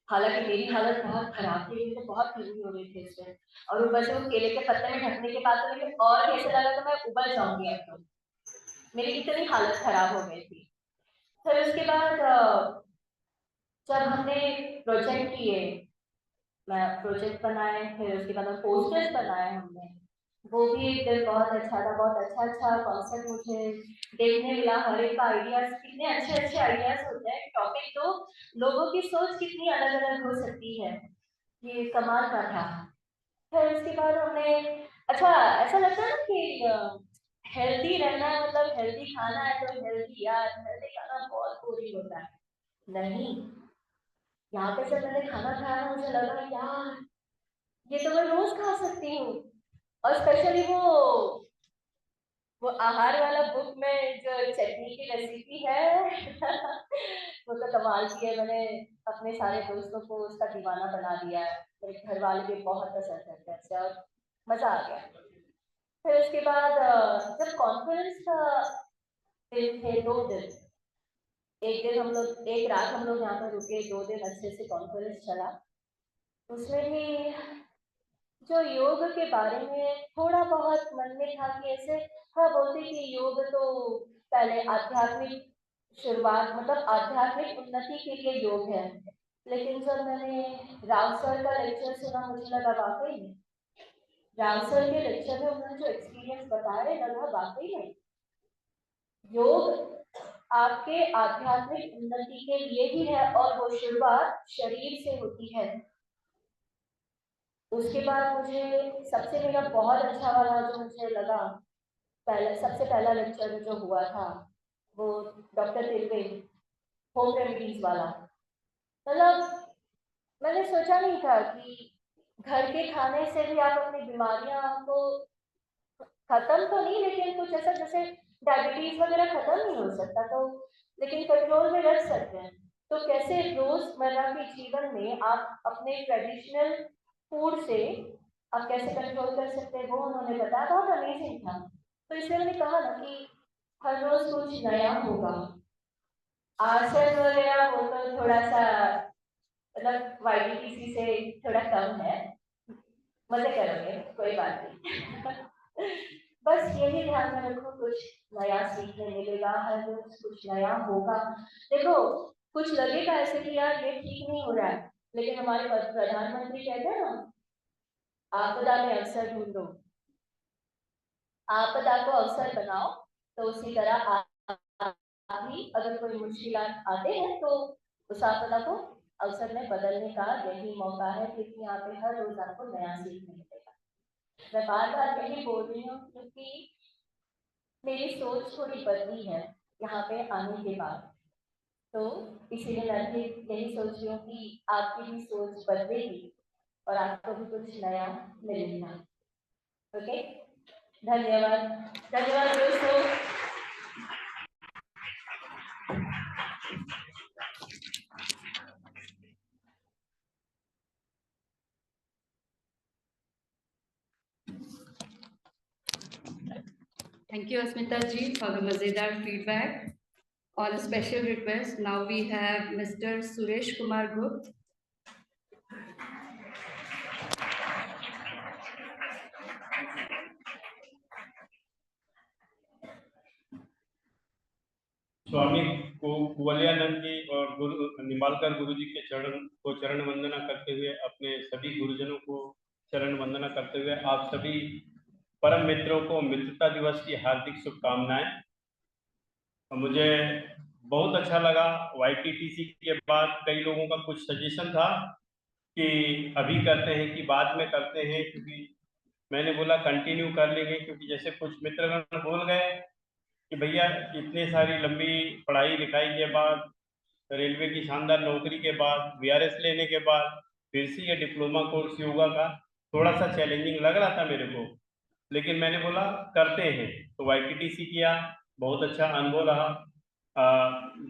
हालांकि मेरी हालत बहुत खराब थी, मुझे बहुत गर्मी हो रही थी उस दिन, और ऊपर से वो केले के पत्ते में ढकने के बाद तो मुझे और कैसे लगा तो मैं उबल जाऊंगी अब तो, मेरी इतनी हालत खराब हो गई थी। फिर उसके बाद जब हमने प्रोजेक्ट किए, मैं प्रोजेक्ट बनाए, फिर उसके बाद पोस्टर्स बनाए हमने, वो भी एक दिन बहुत अच्छा था, बहुत अच्छा कॉन्सेप्ट मुझे देखने मिला। हर एक का आइडियाज, कितने अच्छे अच्छे आइडियाज होते हैं, टॉपिक तो लोगों की सोच कितनी अलग अलग हो सकती है, ये कमाल का था। फिर उसके बाद हमने, अच्छा ऐसा लगता है ना कि हेल्दी रहना है, मतलब हेल्दी खाना है तो हेल्दी, यार हेल्दी खाना बहुत बोरिंग होता है। नहीं, यहाँ पे जब मैंने खाना खाया ना, मुझे लगा यार ये तो मैं रोज खा सकती हूँ। और स्पेशली वो आहार वाला बुक में जो चटनी की रेसिपी है वो तो कमाल की है। मैंने अपने सारे दोस्तों को उसका दीवाना बना दिया है, मेरे घर वाले भी बहुत पसंद करते हैं इसे, और मजा आ गया। फिर उसके बाद जब कॉन्फ्रेंस का दिन थे, 2 दिन, एक दिन हम लोग, एक रात हम लोग यहाँ पर रुके, 2 दिन अच्छे से कॉन्फ्रेंस चला। उसमें भी जो योग के बारे में थोड़ा बहुत मन में था कि ऐसे, हाँ बोलते कि योग तो पहले आध्यात्मिक शुरुआत, मतलब आध्यात्मिक उन्नति के लिए योग है, लेकिन जब मैंने राव सर का लेक्चर सुना, मुझे लगा वाकई में राव सर के लेक्चर में उन्होंने जो एक्सपीरियंस बताया, लगा वाकई में योग आपके आध्यात्मिक उन्नति के लिए ही है, और वो शुरुआत शरीर से होती है। उसके बाद मुझे सबसे मेरा बहुत अच्छा वाला जो मुझे लगा, पहले सबसे पहला लेक्चर जो हुआ था वो डॉक्टर तिलवे, होम रेमेडीज वाला। मतलब मैंने सोचा नहीं था कि घर के खाने से भी आप अपनी बीमारियां को खत्म तो नहीं, लेकिन कुछ ऐसा जैसे डायबिटीज वगैरह खत्म नहीं हो सकता, तो लेकिन कंट्रोल में रख सकते हैं। तो कैसे रोजमर्रा के जीवन में आप अपने ट्रेडिशनल फूड से आप कैसे कंट्रोल कर सकते हैं, वो उन्होंने बताया, बहुत अमेजिंग था। तो इसलिए मैंने कहा ना कि हर रोज कुछ नया होगा। आसन वगैरह वो तो थोड़ा सा, मतलब YDTC से थोड़ा कम है, मजे करोगे कोई बात नहीं बस यही ध्यान में रखो, कुछ नया सीखने मिलेगा, हर रोज कुछ नया होगा। देखो, कुछ लगेगा ऐसे कि यार ये ठीक नहीं हो रहा है, लेकिन हमारे प्रधानमंत्री कहते हैं ना, आपदा में अवसर ढूंढो, आपदा को अवसर बनाओ। तो उसी तरह आप भी अगर कोई मुश्किलात आते हैं तो उस आपदा को अवसर में बदलने का यही मौका है, क्योंकि यहाँ पे हर रोज आपको नया सीखने मिलेगा। मैं बार बार यही बोल रही हूँ, क्योंकि मेरी सोच थोड़ी बदली है यहाँ पे आने के बाद, तो इसीलिए मैं भी यही सोच रही हूँ कि आपकी भी सोच बदलेगी और आपको भी कुछ नया मिलेगा। ओके, धन्यवाद, धन्यवाद दोस्तों। Thank you, Asmita ji, for the Mazedar feedback. On a special request, now we have Mr. Suresh Kumar Gupta. स्वामी कुवलयानंद जी और गुरु निमालकर गुरु जी के चरण वंदना करते हुए, अपने सभी गुरुजनों को चरण वंदना करते हुए, आप सभी परम मित्रों को मित्रता दिवस की हार्दिक शुभकामनाएं। मुझे बहुत अच्छा लगा। YTTC के बाद कई लोगों का कुछ सजेशन था कि अभी करते हैं कि बाद में करते हैं, क्योंकि मैंने बोला कंटिन्यू कर लेंगे, क्योंकि जैसे कुछ मित्रगण बोल गए कि भैया इतने सारी लंबी पढ़ाई लिखाई के बाद, रेलवे की शानदार नौकरी के बाद, वीआरएस लेने के बाद फिर से ये डिप्लोमा कोर्स योगा का थोड़ा सा चैलेंजिंग लग रहा था मेरे को, लेकिन मैंने बोला करते हैं। तो YPTC किया, बहुत अच्छा अनुभव रहा।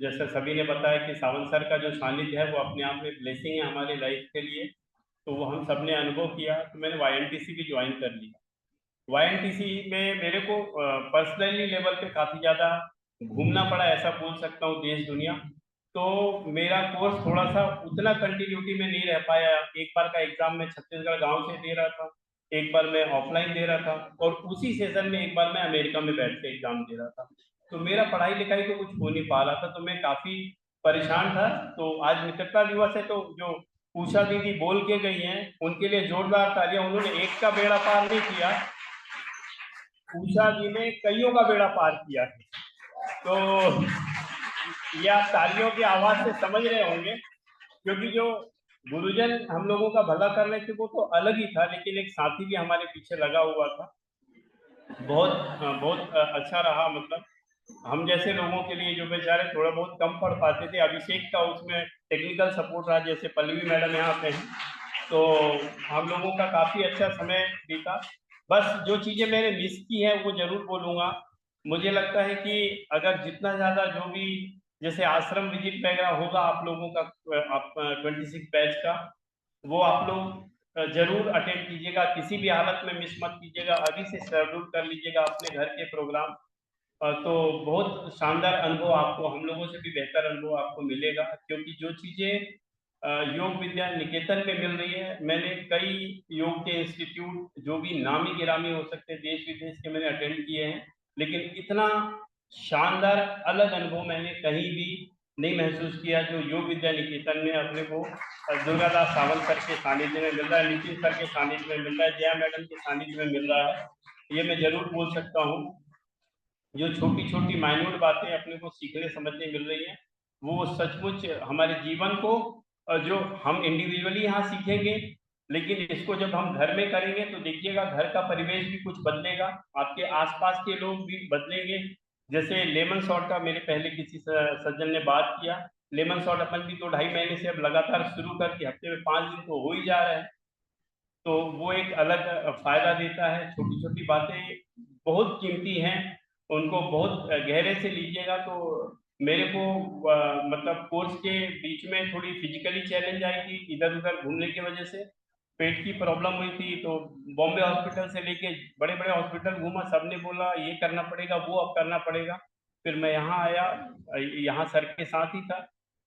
जैसे सभी ने बताया कि सावंत सर का जो सानिध्य है वो अपने आप में ब्लेसिंग है हमारी लाइफ के लिए, तो वो हम सब ने अनुभव किया। तो मैंने YNTC भी ज्वाइन कर लिया। YNTC में मेरे को पर्सनली लेवल पे काफ़ी ज़्यादा घूमना पड़ा, ऐसा बोल सकता हूँ, देश दुनिया। तो मेरा कोर्स थोड़ा सा उतना कंटिन्यूटी में नहीं रह पाया। एक बार का एग्जाम मैं छत्तीसगढ़ गांव से दे रहा था, एक बार मैं ऑफलाइन दे रहा था, और उसी सेशन में एक बार मैं अमेरिका में बैठ के एग्जाम दे रहा था। तो मेरा पढ़ाई लिखाई तो कुछ हो नहीं पा रहा था, तो मैं काफ़ी परेशान था। तो आज मित्रता दिवस है, तो जो उषा दीदी बोल के गई हैं उनके लिए जोरदार तालियां। उन्होंने एक का बेड़ा पार नहीं किया, उषा जी ने कईयों का बेड़ा पार किया है। तो ये आप तालियों की आवाज से समझ रहे होंगे, क्योंकि जो गुरुजन हम लोगों का भला कर रहे थे वो तो अलग ही था, लेकिन एक साथी भी हमारे पीछे लगा हुआ था। बहुत अच्छा रहा। मतलब हम जैसे लोगों के लिए जो बेचारे थोड़ा बहुत कम पढ़ पाते थे, अभिषेक का उसमें टेक्निकल सपोर्ट रहा, जैसे पल्लवी मैडम यहाँ पे हैं, तो हम लोगों का काफ़ी अच्छा समय बीता। बस जो चीज़ें मैंने मिस की है वो जरूर बोलूँगा। मुझे लगता है कि अगर जितना ज़्यादा जो भी जैसे आश्रम विजिट वगैरह होगा आप लोगों का, आप 26 बैच का, वो आप लोग जरूर अटेंड कीजिएगा, किसी भी हालत में मिस मत कीजिएगा, अभी से शेड्यूल कर लीजिएगा अपने घर के प्रोग्राम। तो बहुत शानदार अनुभव आपको, हम लोगों से भी बेहतर अनुभव आपको मिलेगा, क्योंकि जो चीज़ें योग विद्या निकेतन में मिल रही है, मैंने कई योग के इंस्टीट्यूट जो भी नामी गिरामी हो सकते हैं देश विदेश के मैंने अटेंड किए हैं, लेकिन इतना शानदार अलग अनुभव मैंने कहीं भी नहीं महसूस किया जो योग विद्या निकेतन में अपने को दुर्गादास सावंत सर के सानिध्य में मिल रहा है, नितिन सर के सानिध्य में मिल रहा है, जया मैडम के सानिध्य में मिल रहा है। ये मैं जरूर बोल सकता हूँ। जो छोटी छोटी माइन्यूट बातें अपने को सीखने समझने मिल रही हैं, वो सचमुच हमारे जीवन को, जो हम इंडिविजुअली यहाँ सीखेंगे, लेकिन इसको जब हम घर में करेंगे तो देखिएगा घर का परिवेश भी कुछ बदलेगा, आपके आसपास के लोग भी बदलेंगे। जैसे लेमन शॉट का मेरे पहले किसी सज्जन ने बात किया, लेमन शॉट अपन भी 2-2.5 महीने से अब लगातार शुरू करके हफ्ते में 5 दिन तो हो ही जा रहे हैं, तो वो एक अलग फायदा देता है। छोटी छोटी बातें बहुत कीमती हैं, उनको बहुत गहरे से लीजिएगा। तो मेरे को मतलब कोर्स के बीच में थोड़ी फिजिकली चैलेंज आई थी, इधर उधर घूमने की वजह से पेट की प्रॉब्लम हुई थी, तो बॉम्बे हॉस्पिटल से लेके बड़े बड़े हॉस्पिटल घूमा, सबने बोला ये करना पड़ेगा, वो अब करना पड़ेगा। फिर मैं यहाँ आया, यहाँ सर के साथ ही था,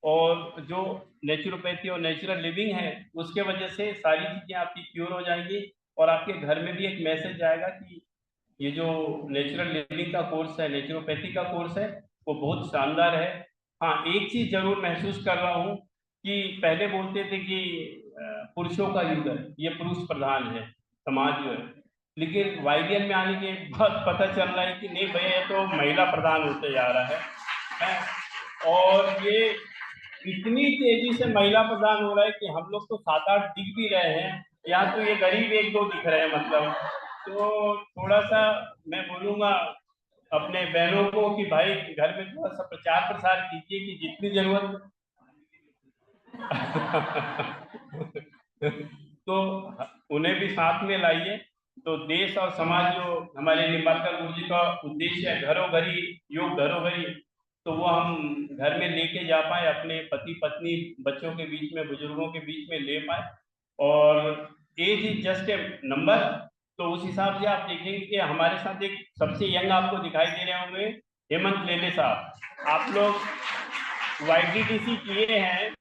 और जो नेचुरोपैथी और नेचुरल लिविंग है उसके वजह से सारी चीज़ें आपकी क्योर हो जाएंगी, और आपके घर में भी एक मैसेज जाएगा कि ये जो नेचुरल लिविंग का कोर्स है, नेचुरोपैथी का कोर्स है, वो बहुत शानदार है। हाँ, एक चीज़ जरूर महसूस कर रहा हूँ कि पहले बोलते थे कि पुरुषों का युग है, ये पुरुष प्रधान है समाज जो है, लेकिन YBN में आने के बाद पता चल रहा है कि नहीं भैया, ये तो महिला प्रधान होते जा रहा है। और ये इतनी तेजी से महिला प्रधान हो रहा है कि हम लोग तो 7-8 दिख भी रहे हैं, यहाँ तो ये गरीब 1-2 दिख रहे हैं। मतलब तो थोड़ा सा मैं बोलूँगा अपने बहनों को कि भाई घर में थोड़ा सा प्रचार प्रसार कीजिए कि जितनी जरूरत तो उन्हें भी साथ में लाइए। तो देश और समाज, जो हमारे निम्बालकर गुरु जी का उद्देश्य है घरों घरी योग घरों घरी, तो वो हम घर में लेके जा पाए, अपने पति पत्नी बच्चों के बीच में, बुजुर्गों के बीच में ले पाए। और age is just a number, तो उस हिसाब से आप देखेंगे कि हमारे साथ एक सबसे यंग आपको दिखाई दे रहे होंगे, हेमंत लेले साहब। आप लोग YTTC किए हैं,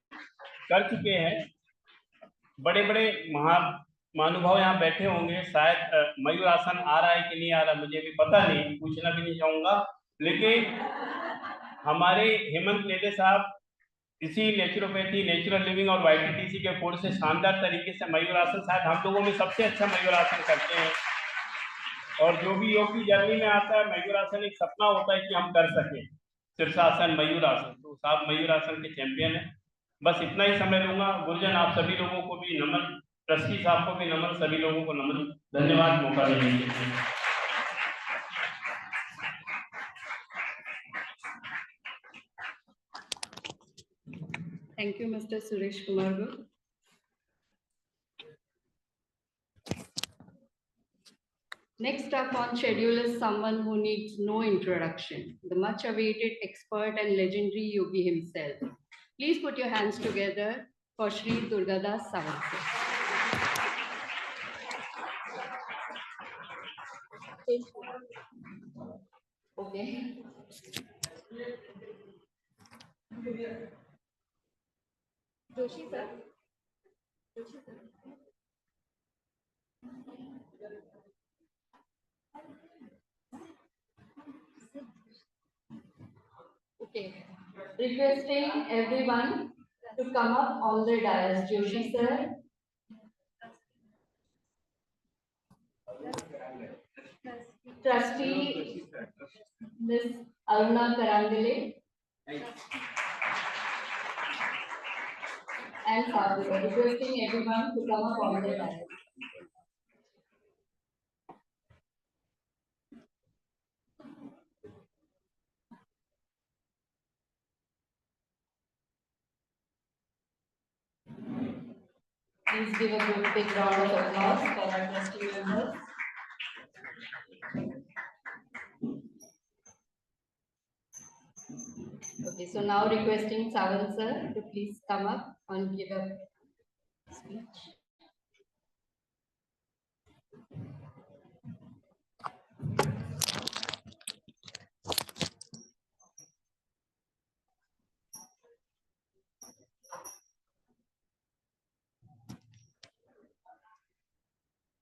कर चुके हैं, बड़े बड़े महानुभाव यहाँ बैठे होंगे। शायद मयूर आसन आ रहा है कि नहीं आ रहा मुझे भी पता नहीं, पूछना भी नहीं चाहूंगा, लेकिन हमारे हेमंत लेले साहब इसी नेचुरोपैथी, नेचुरल लिविंग और YTTC के कोर्स से शानदार तरीके से मयूर आसन, शायद हम लोगों में सबसे अच्छा मयूर आसन करते हैं। और जो भी योग की जर्नी में आता है, मयूर आसन एक सपना होता है कि हम कर सके, शीर्षासन, मयूर आसन, तो साहब मयूर आसन के चैंपियन है। बस इतना ही समय लूंगा। गुरुजन आप सभी लोगों को भी नमन, ट्रस्टी साहब को भी नमन, सभी लोगों को नमन, धन्यवाद मौका देने के लिए। Thank you, Mr. Suresh Kumar. Next up on schedule is someone who needs no introduction, the much awaited expert and legendary yogi himself. Please put your hands together for Sri Durgadas Sawant. Okay. Joshi sir. Okay. Requesting everyone to come up on the dais. Joshi sir. Trustee Ms. Aruna Karandale. And Sadhu, requesting everyone to come up on the dais. Please give a good big round of applause for our trustee members. Okay, so now requesting Sawant sir to please come up and give a speech.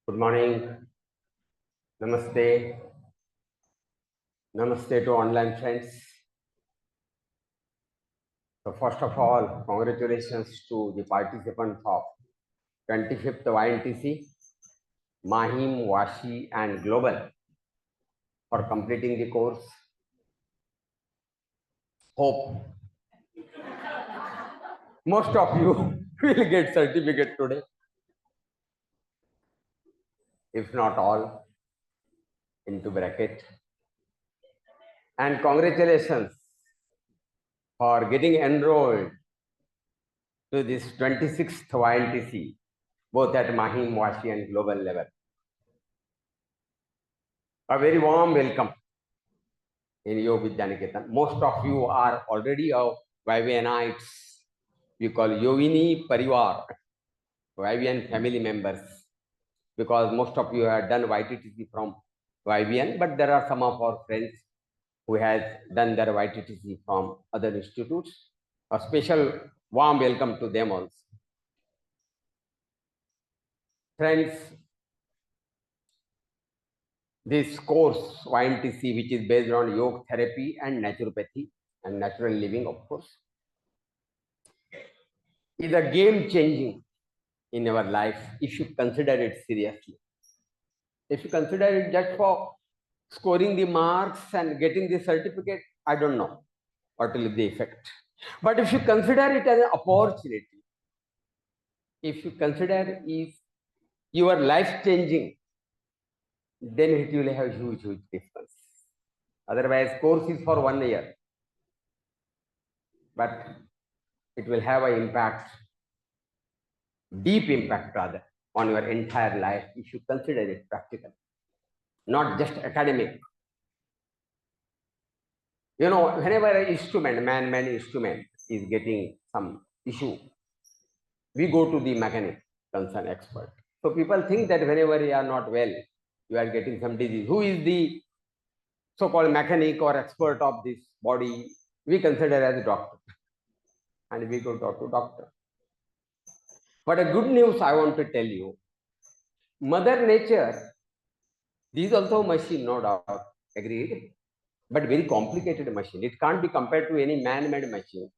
Good morning. Namaste. Namaste to online friends. So first of all, congratulations to the participants of 25th YNTC, Mahim, Washi and Global for completing the course. Hope most of you will get certificate today, if not all, into bracket. And congratulations for getting enrolled to this 26th YNTC, both at Mahim, Washi and global level. A very warm welcome in Yoga Vidyaniketan. Most of you are already YVNites. We call Yogini Parivar, YVN family members, because most of you have done YTTC from YVN, but there are some of our friends who has done their YTTC from other institutes. A special warm welcome to them also. Friends, this course, YNTC, which is based on yoga therapy and naturopathy and natural living, of course, is a game changing in our life if you consider it seriously. If you consider it just for scoring the marks and getting the certificate, I don't know what will be the effect. But if you consider it as an opportunity, if you consider is your life changing, then it will have huge difference. Otherwise, course is for 1 year, but it will have an impact, deep impact rather, on your entire life if you consider it practical, not just academic. You know, whenever an instrument, man-made instrument is getting some issue, we go to the mechanic, concerned expert. So people think that whenever you are not well, you are getting some disease. Who is the so-called mechanic or expert of this body? We consider as a doctor, and we go talk to doctor. But a good news I want to tell you, Mother Nature, this is also a machine, no doubt, agreed, but very complicated machine. It can't be compared to any man-made machine.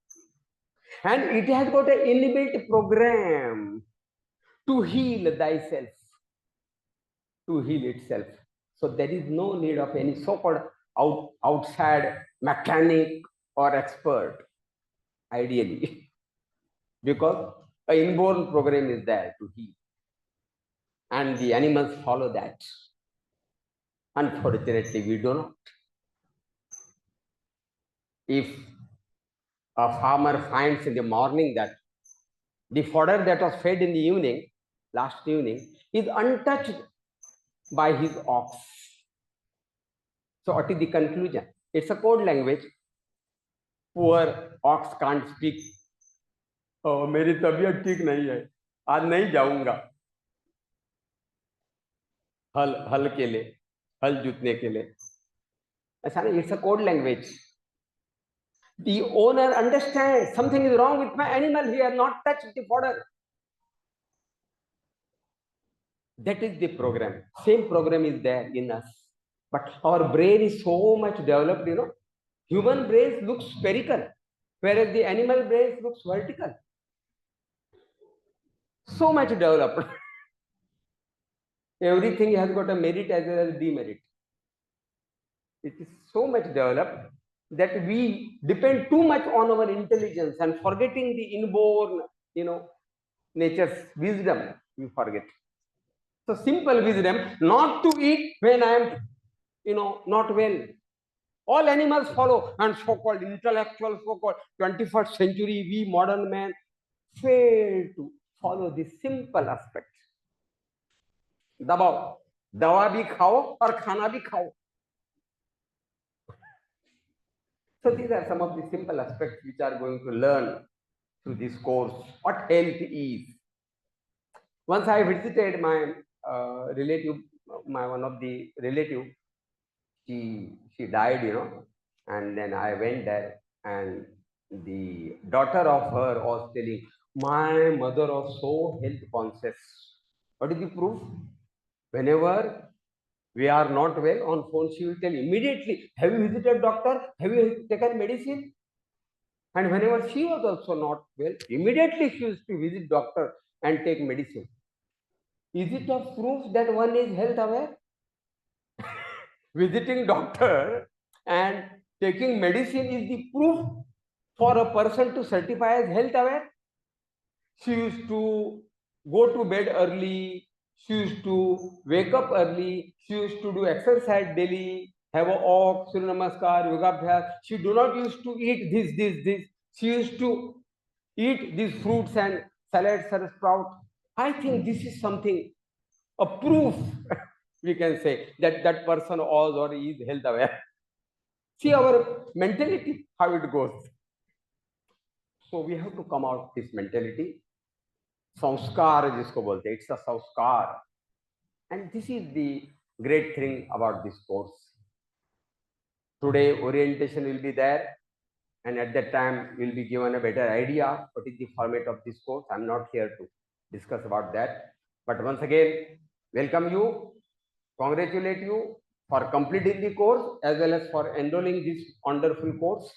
And it has got an inbuilt program to heal thyself, to heal itself. So there is no need of any so-called outside mechanic or expert, ideally, because an inborn program is there to heal. And the animals follow that. Unfortunately, we do not. If a farmer finds in the morning that The fodder that was fed in the evening, last evening, is untouched by his ox. So what is the conclusion? It's a code language. Poor ox can't speak. Oh, मेरी तबीयत ठीक नहीं है, आज नहीं जाऊंगा हल के लिए, हल जोतने के लिए. ऐसा नहीं, it's a code language. The owner understands something is wrong with my animal. He has not touched the fodder. That is the program. Same program is there in us. But our brain is so much developed, you know. Human brain looks spherical, whereas the animal brain looks vertical. So much developed. Everything has got a merit as well as demerit. It is so much developed that we depend too much on our intelligence and forgetting the inborn, you know, nature's wisdom, we forget. So simple wisdom, not to eat when I am, you know, not well. All animals follow, and so-called intellectual, so-called 21st century, we modern men fail to follow this simple aspect. दबाओ, दवा भी खाओ और खाना भी खाओ. So these are some of the simple aspects which are going to learn through this course. What health is. Once I visited my relative, my one of the relative, she died, you know, and then I went there, and the daughter of her was telling, my mother was so health conscious. What is the proof? Whenever we are not well on phone, she will tell immediately, have you visited doctor? Have you taken medicine? And whenever she was also not well, immediately she used to visit doctor and take medicine. Is it a proof that one is health aware? Visiting doctor and taking medicine is the proof for a person to certify as health aware. She used to go to bed early. She used to wake up early. She used to do exercise daily, have a walk, Surya Namaskar, Yoga Abhyas. She do not used to eat this. She used to eat these fruits and salads and sprout. I think this is something, a proof, we can say, that that person was or is health aware. See our mentality, how it goes. So we have to come out of this mentality. Sanskar jisko bolte, it's a sanskar. And this is the great thing about this course. Today orientation will be there, and at that time you will be given a better idea what is the format of this course. I'm not here to discuss about that. But once again, welcome you, congratulate you for completing the course as well as for enrolling this wonderful course.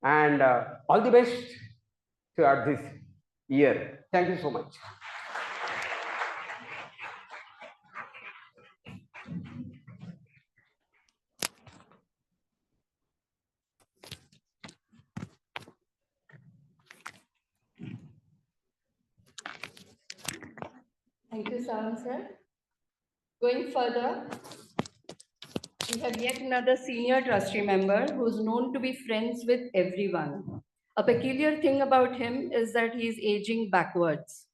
And all the best throughout this year. Thank you so much. Thank you, Sam sir. Going further, we have yet another senior trustee member who is known to be friends with everyone. A peculiar thing about him is that he is aging backwards.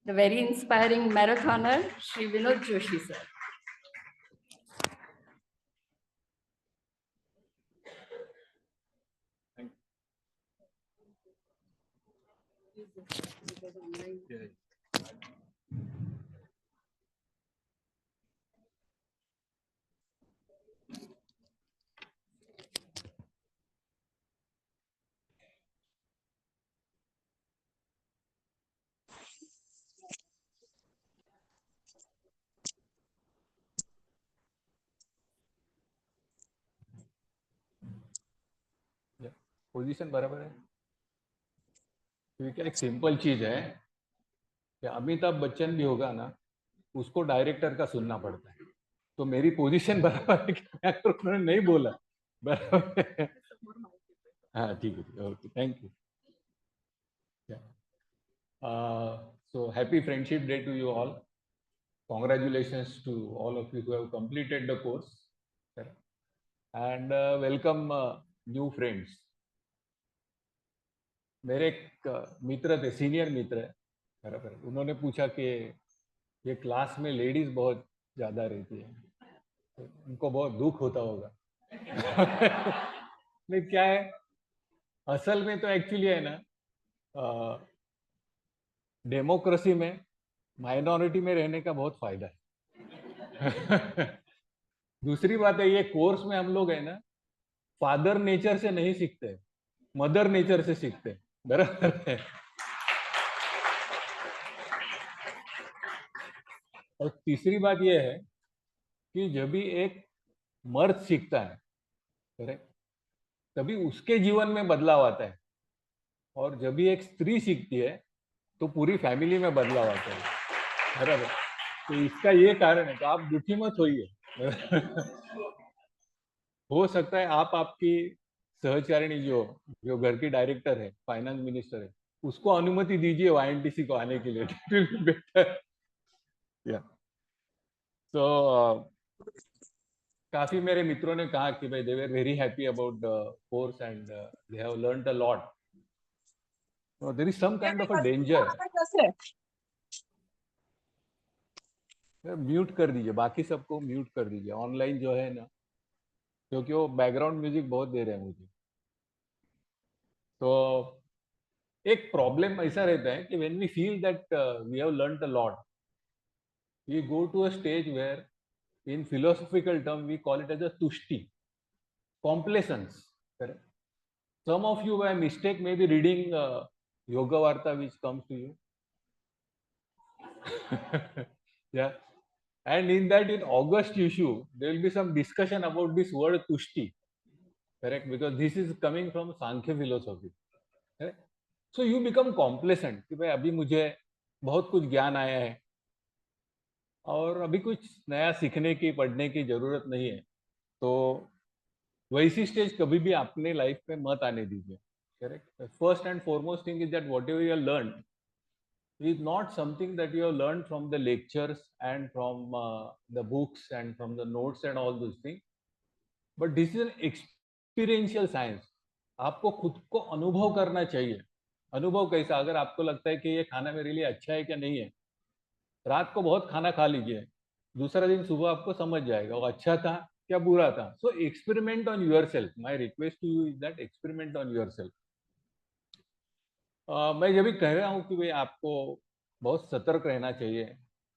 The very inspiring marathoner, Shri Vinod Joshi sir. Position बराबर है. क्योंकि एक simple चीज है कि अमिताभ बच्चन भी होगा ना, उसको डायरेक्टर का सुनना पड़ता है. तो मेरी पोजीशन बराबर है कि उन्होंने नहीं बोला बराबर. हाँ ठीक है, okay, thank you. So happy Friendship Day to you all. Congratulations to all of you who have completed the course, and welcome new friends. मेरे एक मित्र थे, सीनियर मित्र है, बराबर, उन्होंने पूछा कि ये क्लास में लेडीज बहुत ज्यादा रहती है, तो उनको बहुत दुख होता होगा। नहीं, क्या है, असल में तो एक्चुअली है ना, डेमोक्रेसी में माइनॉरिटी में रहने का बहुत फायदा है। दूसरी बात है, ये कोर्स में हम लोग है ना, फादर नेचर से नहीं सीखते, मदर नेचर से सीखते हैं, बराबर है। और तीसरी बात यह है कि जब भी एक मर्द सीखता है, करेक्ट, तभी उसके जीवन में बदलाव आता है, और जब भी एक स्त्री सीखती है तो पूरी फैमिली में बदलाव आता है, बराबर। तो इसका ये कारण है, तो आप दुखी मत होइए। हो सकता है आप आपकी सहचारिणी जो जो घर की डायरेक्टर है, फाइनेंस मिनिस्टर है, उसको अनुमति दीजिए वाईएनटीसी को आने के लिए। बेटर या तो काफी मेरे मित्रों ने कहा कि भाई they were very happy about the course and they have learned a lot. There is some kind of a danger. Mute कर दीजिए, बाकी सबको म्यूट कर दीजिए ऑनलाइन जो है ना, क्योंकि वो बैकग्राउंड म्यूजिक बहुत दे रहे हैं मुझे। तो एक प्रॉब्लम ऐसा रहता है कि when we feel that we have learned a lot, we go to a stage where in philosophical term we call it as a tushti, complacence, correct? Some of you by mistake may be reading yoga varta which comes to you. Yeah, and in that, in August issue there will be some discussion about this word tushti, correct, because this is coming from Sankhya philosophy, correct? So you become complacent कि भाई अभी मुझे बहुत कुछ ज्ञान आया है और अभी कुछ नया सीखने की, पढ़ने की जरूरत नहीं है। तो वैसी स्टेज कभी भी अपने लाइफ में मत आने दीजिए, correct. First and foremost thing is that what ever you learn is not something that you have learned from the lectures and from the books and from the notes and all those things, but this is an experiential science. आपको खुद को अनुभव करना चाहिए। अनुभव कैसा, अगर आपको लगता है कि ये खाना मेरे लिए अच्छा है क्या नहीं है, रात को बहुत खाना खा लीजिए, दूसरा दिन सुबह आपको समझ जाएगा वो अच्छा था क्या बुरा था। So experiment on your self, my request to you is that experiment on your self. मैं जब भी कह रहा हूँ कि भाई आपको बहुत सतर्क रहना चाहिए,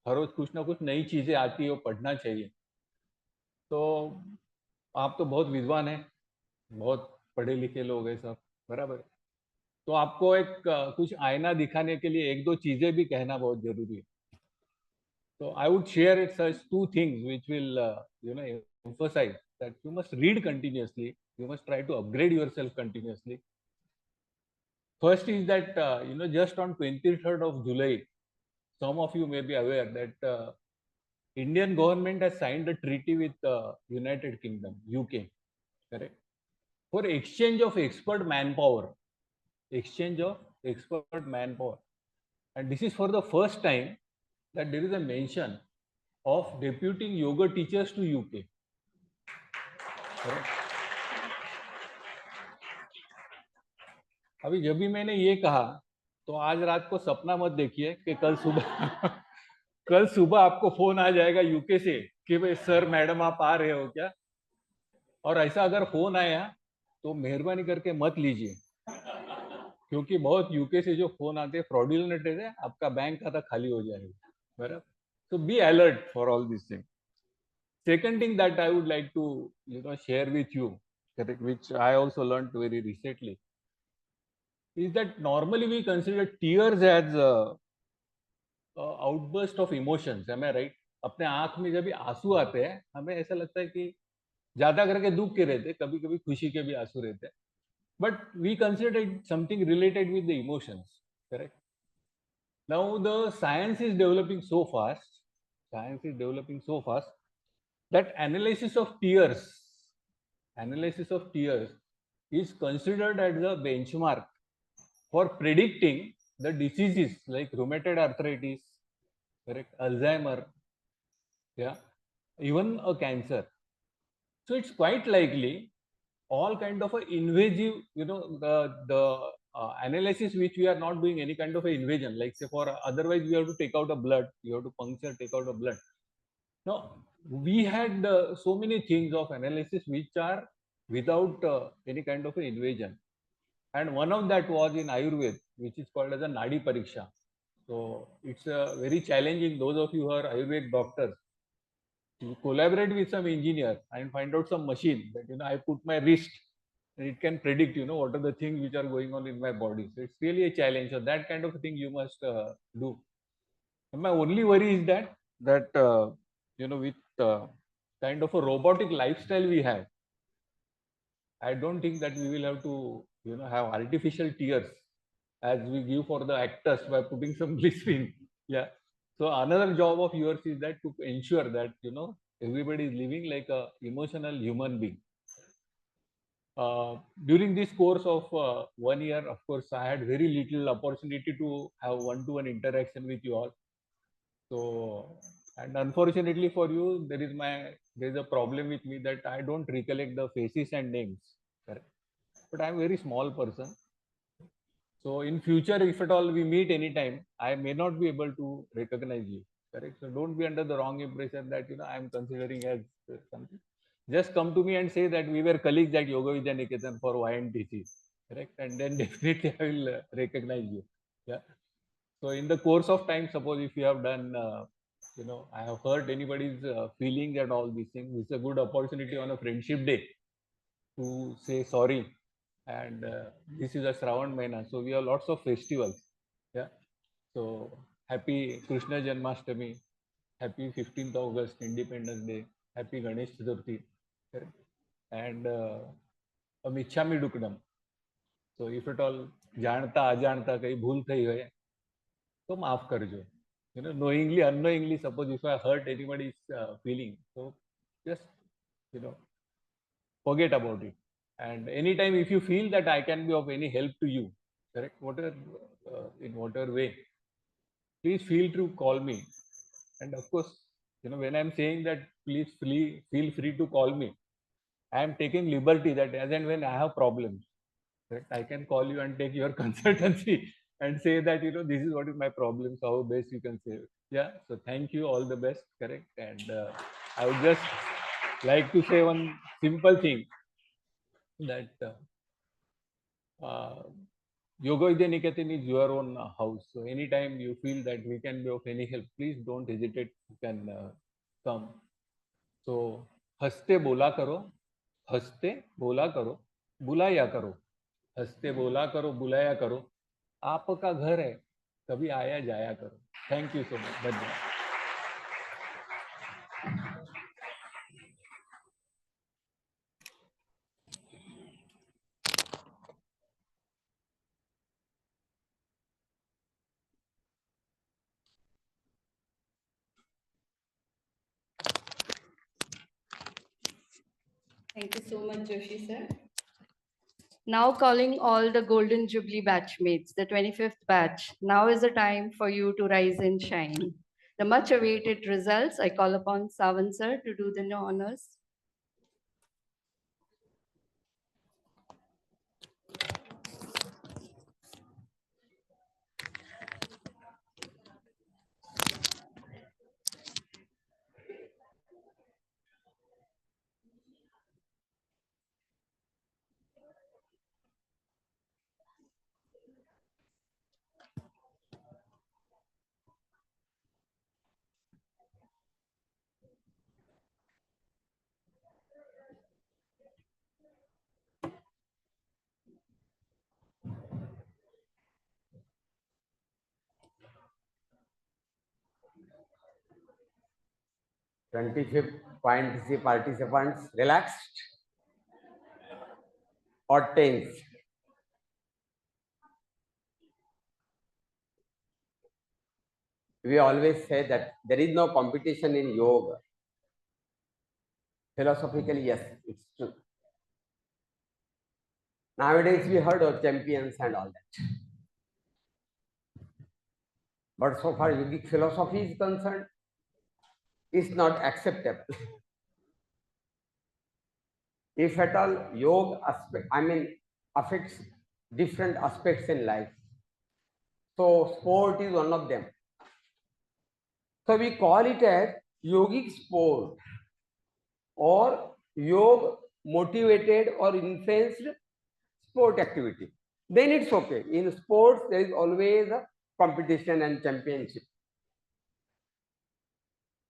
हर रोज कुछ ना कुछ नई चीजें आती है वो पढ़ना चाहिए। तो आप तो बहुत विद्वान हैं, बहुत पढ़े लिखे लोग हैं सब, बराबर। तो आपको एक कुछ आईना दिखाने के लिए एक दो चीजें भी कहना बहुत जरूरी है। So I would share it such two things which will, emphasize that you must read continuously. You must try to upgrade yourself continuously. First is that, just on 23rd of July, some of you may be aware that Indian government has signed a treaty with United Kingdom, UK, correct? For exchange of expert manpower, exchange of expert manpower. And this is for the first time that there is a mention of deputing yoga teachers to UK. अभी जब भी मैंने ये कहा तो आज रात को सपना मत देखिए कि कल सुबह कल सुबह आपको फोन आ जाएगा यूके से कि भाई सर मैडम आप आ रहे हो क्या। और ऐसा अगर फोन आया तो मेहरबानी करके मत लीजिए, क्योंकि बहुत यूके से जो फोन आते हैं फ्रॉडुलेंट है, आपका बैंक खाता खाली हो जाएगा, बराबर। So be alert for all these things. Second thing that I would like to share with you, which I also learned very recently, is that normally we consider tears as outburst of emotions. Am I right? अपने आंख में जब भी आंसू आते हैं हमें ऐसा लगता है कि ज्यादा करके दुख के रहते, कभी कभी खुशी के भी आंसू रहते हैं, but we consider it something related with the emotions, correct? Now the science is developing so fast, that analysis of tears is considered as a benchmark for predicting the diseases like rheumatoid arthritis, correct, Alzheimer, yeah, even a cancer. So it's quite likely all kind of a invasive, the analysis which we are not doing any kind of a invasion, like say for otherwise we have to take out a blood, you have to puncture, take out a blood. No, we had so many things of analysis which are without any kind of a invasion. And one of that was in Ayurveda, which is called as a Nadi Pariksha. So it's very challenging, those of you who are Ayurvedic doctors, to collaborate with some engineer and find out some machine that, I put my wrist and it can predict, what are the things which are going on in my body. So it's really a challenge. So that kind of a thing you must do. And my only worry is that, with kind of a robotic lifestyle we have, I don't think that we will have to, have artificial tears as we give for the actors by putting some glycerin. Yeah. So another job of yours is that to ensure that, everybody is living like a emotional human being. During this course of 1 year, of course, I had very little opportunity to have one-to-one interaction with you all. So, and unfortunately for you, there is a problem with me that I don't recollect the faces and names. Correct? But I'm a very small person. So in future, if at all we meet anytime, I may not be able to recognize you. Correct? So don't be under the wrong impression that, I'm considering as something. Just come to me and say that we were colleagues at Yoga Vidya Niketan for YNTC. Correct? And then definitely I will recognize you. Yeah. So in the course of time, suppose if you have done, I have hurt anybody's feeling and all these things, it's a good opportunity on a friendship day to say sorry. And this is a Shravan Maina, so we have lots of festivals. Yeah. So happy Krishna Janmashtami, happy 15th August, Independence Day, happy Ganesh Chaturthi, and Michhami Dukdam. So if at all जानता अजानता कहीं भूल થઈ હોય तो माफ करजो. Knowingly, unknowingly, suppose if I hurt anybody's feeling, so just, forget about it. And anytime if you feel that I can be of any help to you, correct, whatever, in whatever way, please feel to call me. And of course, when I'm saying that, please feel free to call me, I am taking liberty that as and when I have problems, right, I can call you and take your consultancy and say that, this is what is my problem, so how best you can save. Yeah. So thank you, all the best. Correct. And I would just like to say one simple thing, that Yoga Vidya Niketan is your own house. So anytime you feel that we can be of any help, please don't hesitate. You can come. So हंसते बोला करो, हंसते बोला करो, बुलाया करो, हंसते बोला करो, बुलाया करो, आपका घर है, कभी आया जाया करो. Thank you so much. धन्यवाद. Thank you so much, Joshi sir. Now calling all the Golden Jubilee batchmates, the 25th batch. Now is the time for you to rise and shine. The much awaited results, I call upon Savan sir to do the honors. $25 YNTC participants relaxed or tense? We always say that there is no competition in yoga. Philosophically, yes, it's true. Nowadays, we heard of champions and all that. But so far, yogic philosophy is concerned, it's not acceptable. If at all yoga affects different aspects in life. So sport is one of them. So we call it as yogic sport or yoga motivated or influenced sport activity. Then it's okay. In sports, there is always a competition and championship.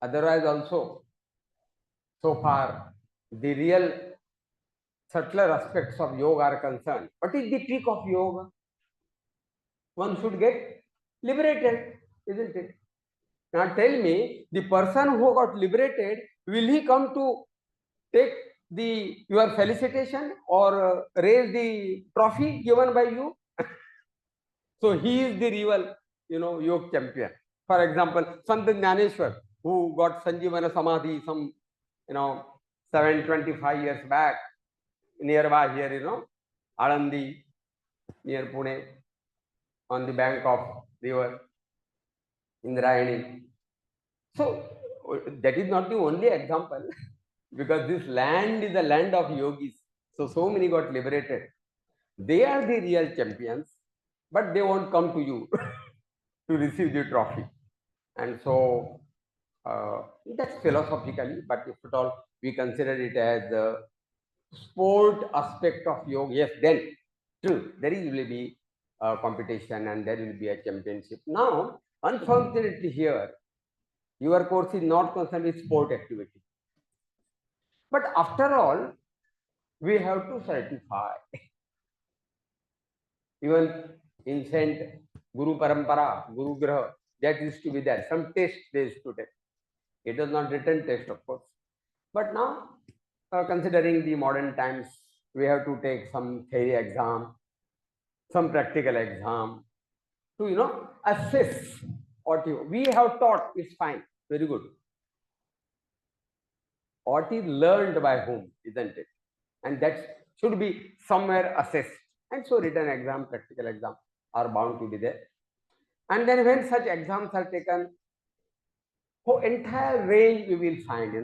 Otherwise also, so far, the real subtler aspects of yoga are concerned. What is the trick of yoga? One should get liberated, isn't it? Now tell me, the person who got liberated, will he come to take your felicitation or raise the trophy given by you? So he is the real, yoga champion. For example, Sant Jnaneshwar, who got Sanjivana Samadhi some, 725 years back, nearby here, Alandi, near Pune, on the bank of river Indrayani. So that is not the only example, because this land is a land of yogis. So many got liberated. They are the real champions, but they won't come to you to receive the trophy. And so that's philosophically, but if at all we consider it as the sport aspect of yoga, yes, then true, there will be a competition and there will be a championship. Now, unfortunately here, your course is not concerned with sport activity. But after all, we have to certify. Even in Saint Guru Parampara, Guru Graha, that used to be there. Some test they used to take. It was not written test, of course. But now, considering the modern times, we have to take some theory exam, some practical exam to, assess what we have taught. It's fine, very good. What is learned by whom, isn't it? And that should be somewhere assessed. And so written exam, practical exam are bound to be there. And then when such exams are taken, for entire range we will find,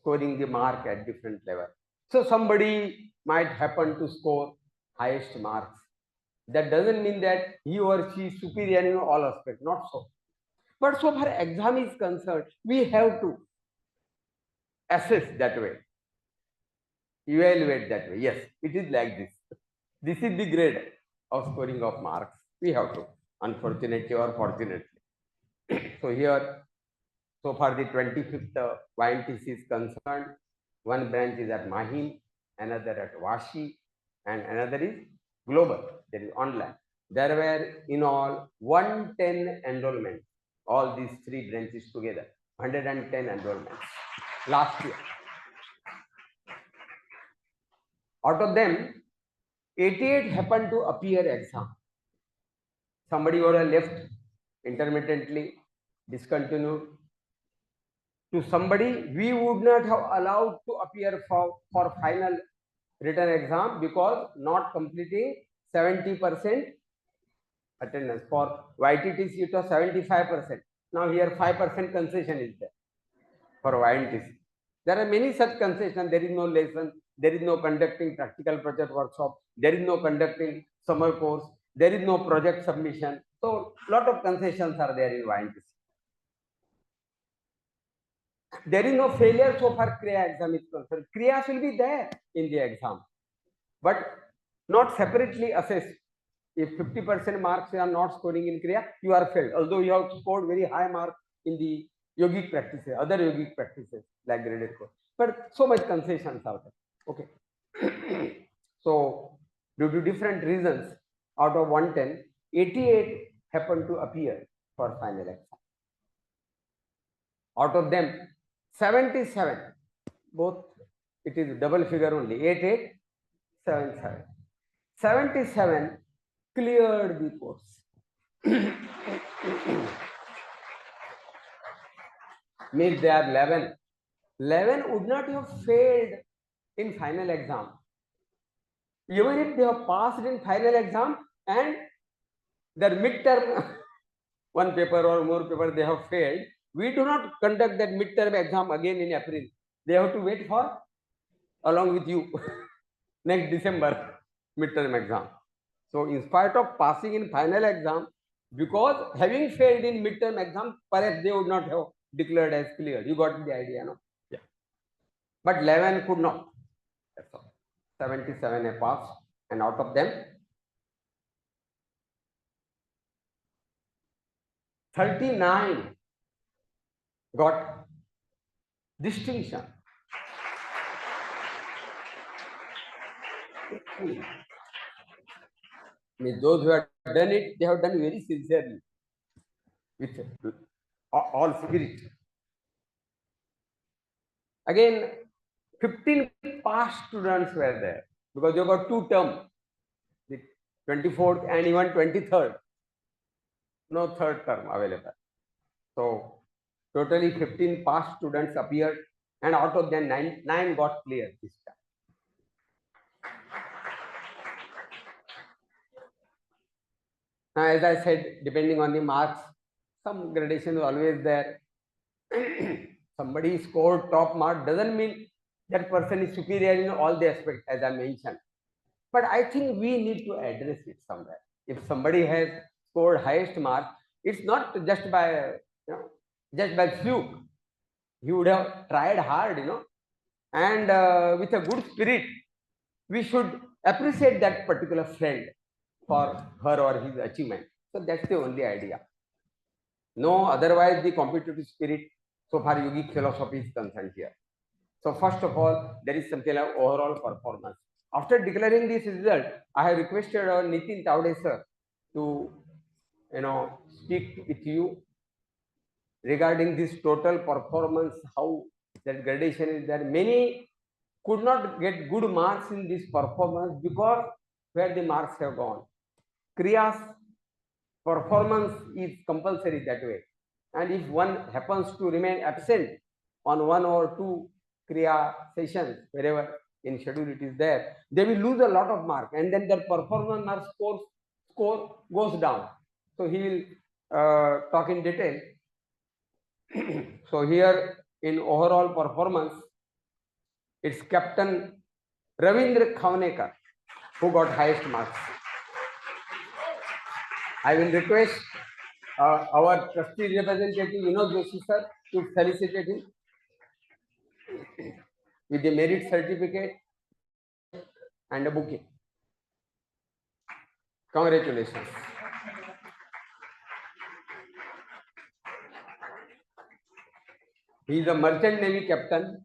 scoring the mark at different level. So somebody might happen to score highest marks. That doesn't mean that he or she is superior in all aspects, not so. But so far exam is concerned, we have to assess that way, evaluate that way. Yes, it is like this. This is the grade of scoring of marks. We have to, unfortunately or fortunately. So here, so far the 25th YNTC is concerned. One branch is at Mahim, another at Vashi, and another is global, that is online. There were in all 110 enrollments, all these three branches together, 110 enrollments last year. Out of them, 88 happened to appear exam. Somebody would have left intermittently, discontinued. To somebody, we would not have allowed to appear for final written exam because not completing 70% attendance. For YTTC, it was 75%. Now here 5% concession is there for YNTC. There are many such concessions. There is no lesson. There is no conducting practical project workshop. There is no conducting summer course. There is no project submission. So lot of concessions are there in YNTC. There is no failure so far Kriya exam is concerned. Kriyas will be there in the exam, but not separately assessed. If 50% marks are not scoring in Kriya, you are failed. Although you have scored very high mark in the yogic practices, other yogic practices like graded course. But so much concessions are there. Okay. So due to different reasons, out of 110, 88 happened to appear for final exam. Out of them, 77, both it is double figure only, 88, 77. 77 cleared the course. Means they are 11. 11 would not have failed in final exam. Even if they have passed in final exam and their midterm, one paper or more paper they have failed, we do not conduct that midterm exam again in April. They have to wait for, along with you, next December midterm exam. So in spite of passing in final exam, because having failed in midterm exam, perhaps they would not have declared as clear. You got the idea, no? Yeah. But 11 could not. That's all. 77 have passed, and out of them, 39 got distinction. Means those who have done it, they have done very sincerely, with all spirit. Again, 15 past students were there because you got 2 terms, the 24th and even 23rd. No third term available. So totally 15 past students appeared, and out of them 9 got clear this time. Now, as I said, depending on the marks, some gradation is always there. Somebody scored top mark doesn't mean that person is superior in all the aspects, as I mentioned. But I think we need to address it somewhere. If somebody has scored highest mark, it's not just by just by fluke. He would have tried hard, and with a good spirit, we should appreciate that particular friend for her or his achievement. So that's the only idea. No, otherwise the competitive spirit, so far yogic philosophy is concerned here. So first of all, there is something like overall performance. After declaring this result, I have requested our Nitin Taude sir to speak with you regarding this total performance, how that gradation is there. Many could not get good marks in this performance because where the marks have gone. Kriya's performance is compulsory that way. And if one happens to remain absent on 1 or 2 Kriya sessions, wherever in schedule it is there, they will lose a lot of mark, and then their performance mark score goes down. So he will talk in detail. So here in overall performance, it's Captain Ravindra Khavnekar who got highest marks. I will request our trustee representative Inauguration sir to felicitate him with the merit certificate and a bouquet. Congratulations. He is a merchant navy captain.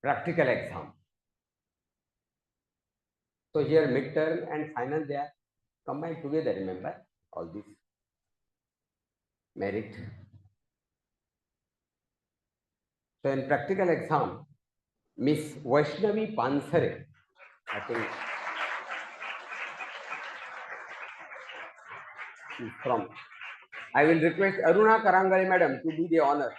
Practical exam. So here midterm and final, they are combined together, remember all this merit. So in practical exam, Miss Vaishnavi Pansare, I think she's from. I will request Aruna Karangali madam to do the honor.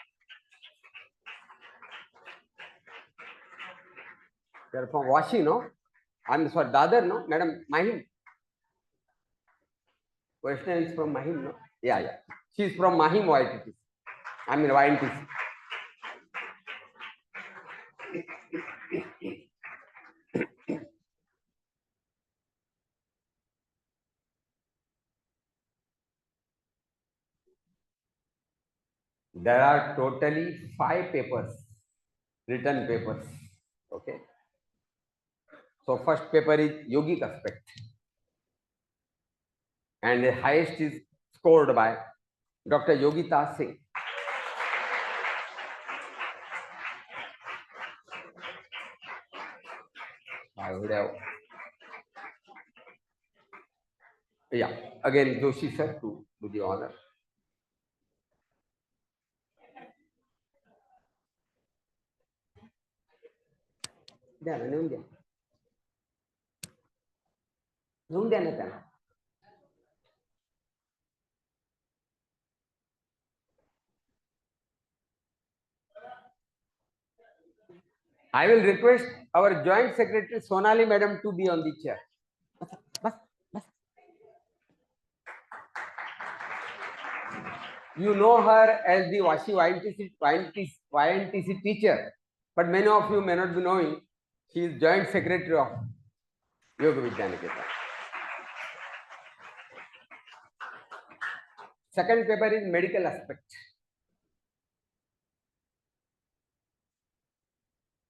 They are from Vashi, no? I'm sorry, Dadar, no? Madam Mahim. Vaishnavi is from Mahim, no? Yeah. She is from Mahim YTC. I mean YNTC. There are totally 5 papers, written papers. Okay. So first paper is yogic aspect, and the highest is scored by Dr. Yogita Singh. I would have, again Joshi sir to do the honor. I will request our Joint Secretary Sonali Madam to be on the chair. You know her as the YNTC teacher, but many of you may not be knowing she is Joint Secretary of Yoga Vidyaniketa. Second paper is medical aspect.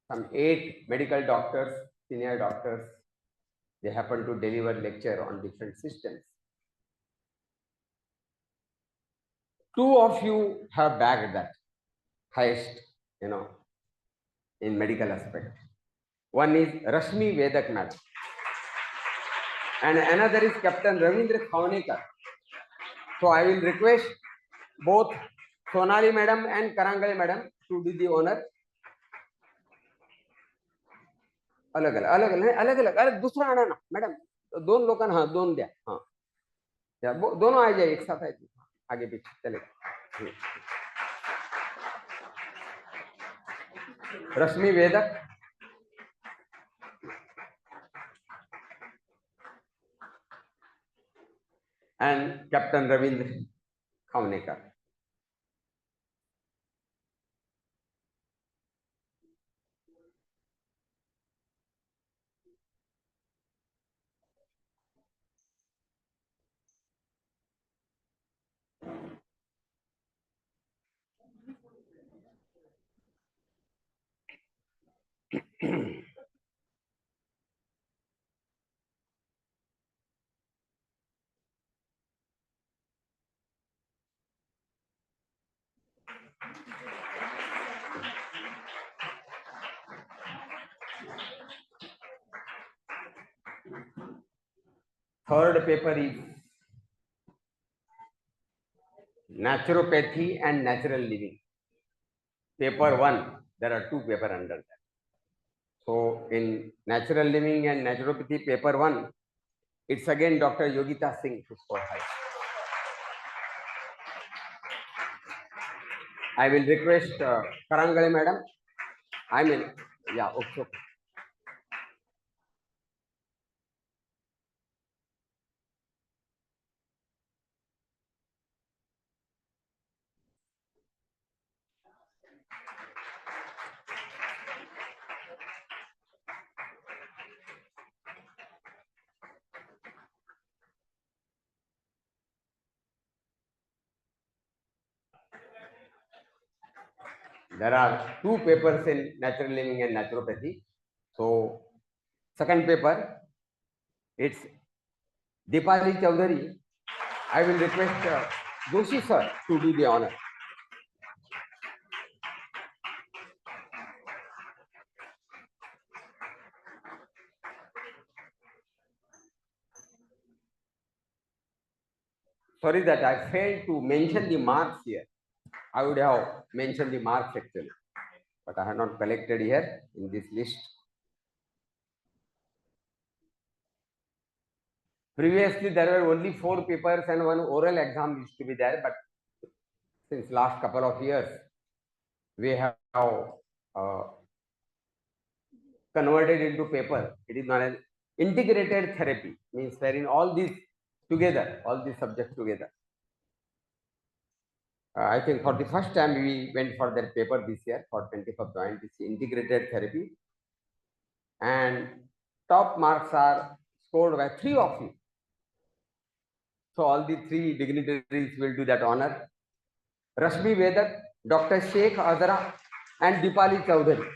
Some 8 medical doctors, senior doctors, they happen to deliver lecture on different systems. 2 of you have bagged that highest, in medical aspect. One is Rashmi Vedak Madam, and another is Captain Ravindra Khaunekar. So I will request both Sonali Madam and Karangal Madam to do the honor. अलग अलग दूसरा आना ना madam, दोनों लोग हाँ दोनों दिया हाँ दोनों आ जाए एक साथ, आगे पीछे चलेगा. रश्मि वेदक and Captain Ravindra Khaunekar. Third paper is naturopathy and natural living. Paper 1, there are 2 papers under that. So in natural living and naturopathy, paper 1, it's again Dr. Yogita Singh who scored high. I will request Karangale Madam. Okay. There are 2 papers in natural living and naturopathy. So, second paper, it's Dipali Chaudhary. I will request Joshi sir to do the honor. Sorry that I failed to mention the marks here. I would have mentioned the marks actually, but I have not collected here in this list. Previously, there were only 4 papers and 1 oral exam used to be there, but since last couple of years, we have converted into paper. It is known as integrated therapy, means wherein all these together, all these subjects together. I think for the first time we went for that paper this year for 25th YNTC integrated therapy, and top marks are scored by 3 of you. So all the 3 dignitaries will do that honor. Rashmi Vedak, Dr. Sheikh Azra and Dipali Chaudhary.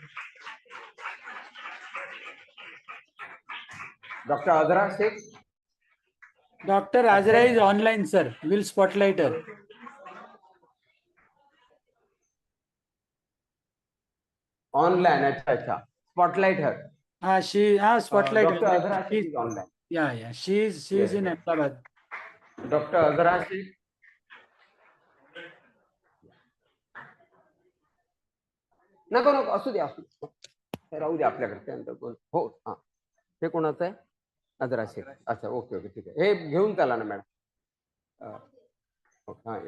Dr. Azra Sheikh. Dr. Azra is online, sir. We'll spotlight her. Online, acha. Spotlight her. Spotlight Dr. Azra Sheikh is online. Yeah. She's in Ahmedabad. Dr. Azra Sheikh. नको असू दे राहू दे आपल्याकडे त्यानंतर कोण हो हां हे कोणाचं आहे अजरा शेख अच्छा ओके ठीक आहे हे घेऊन चला ना मॅडम हां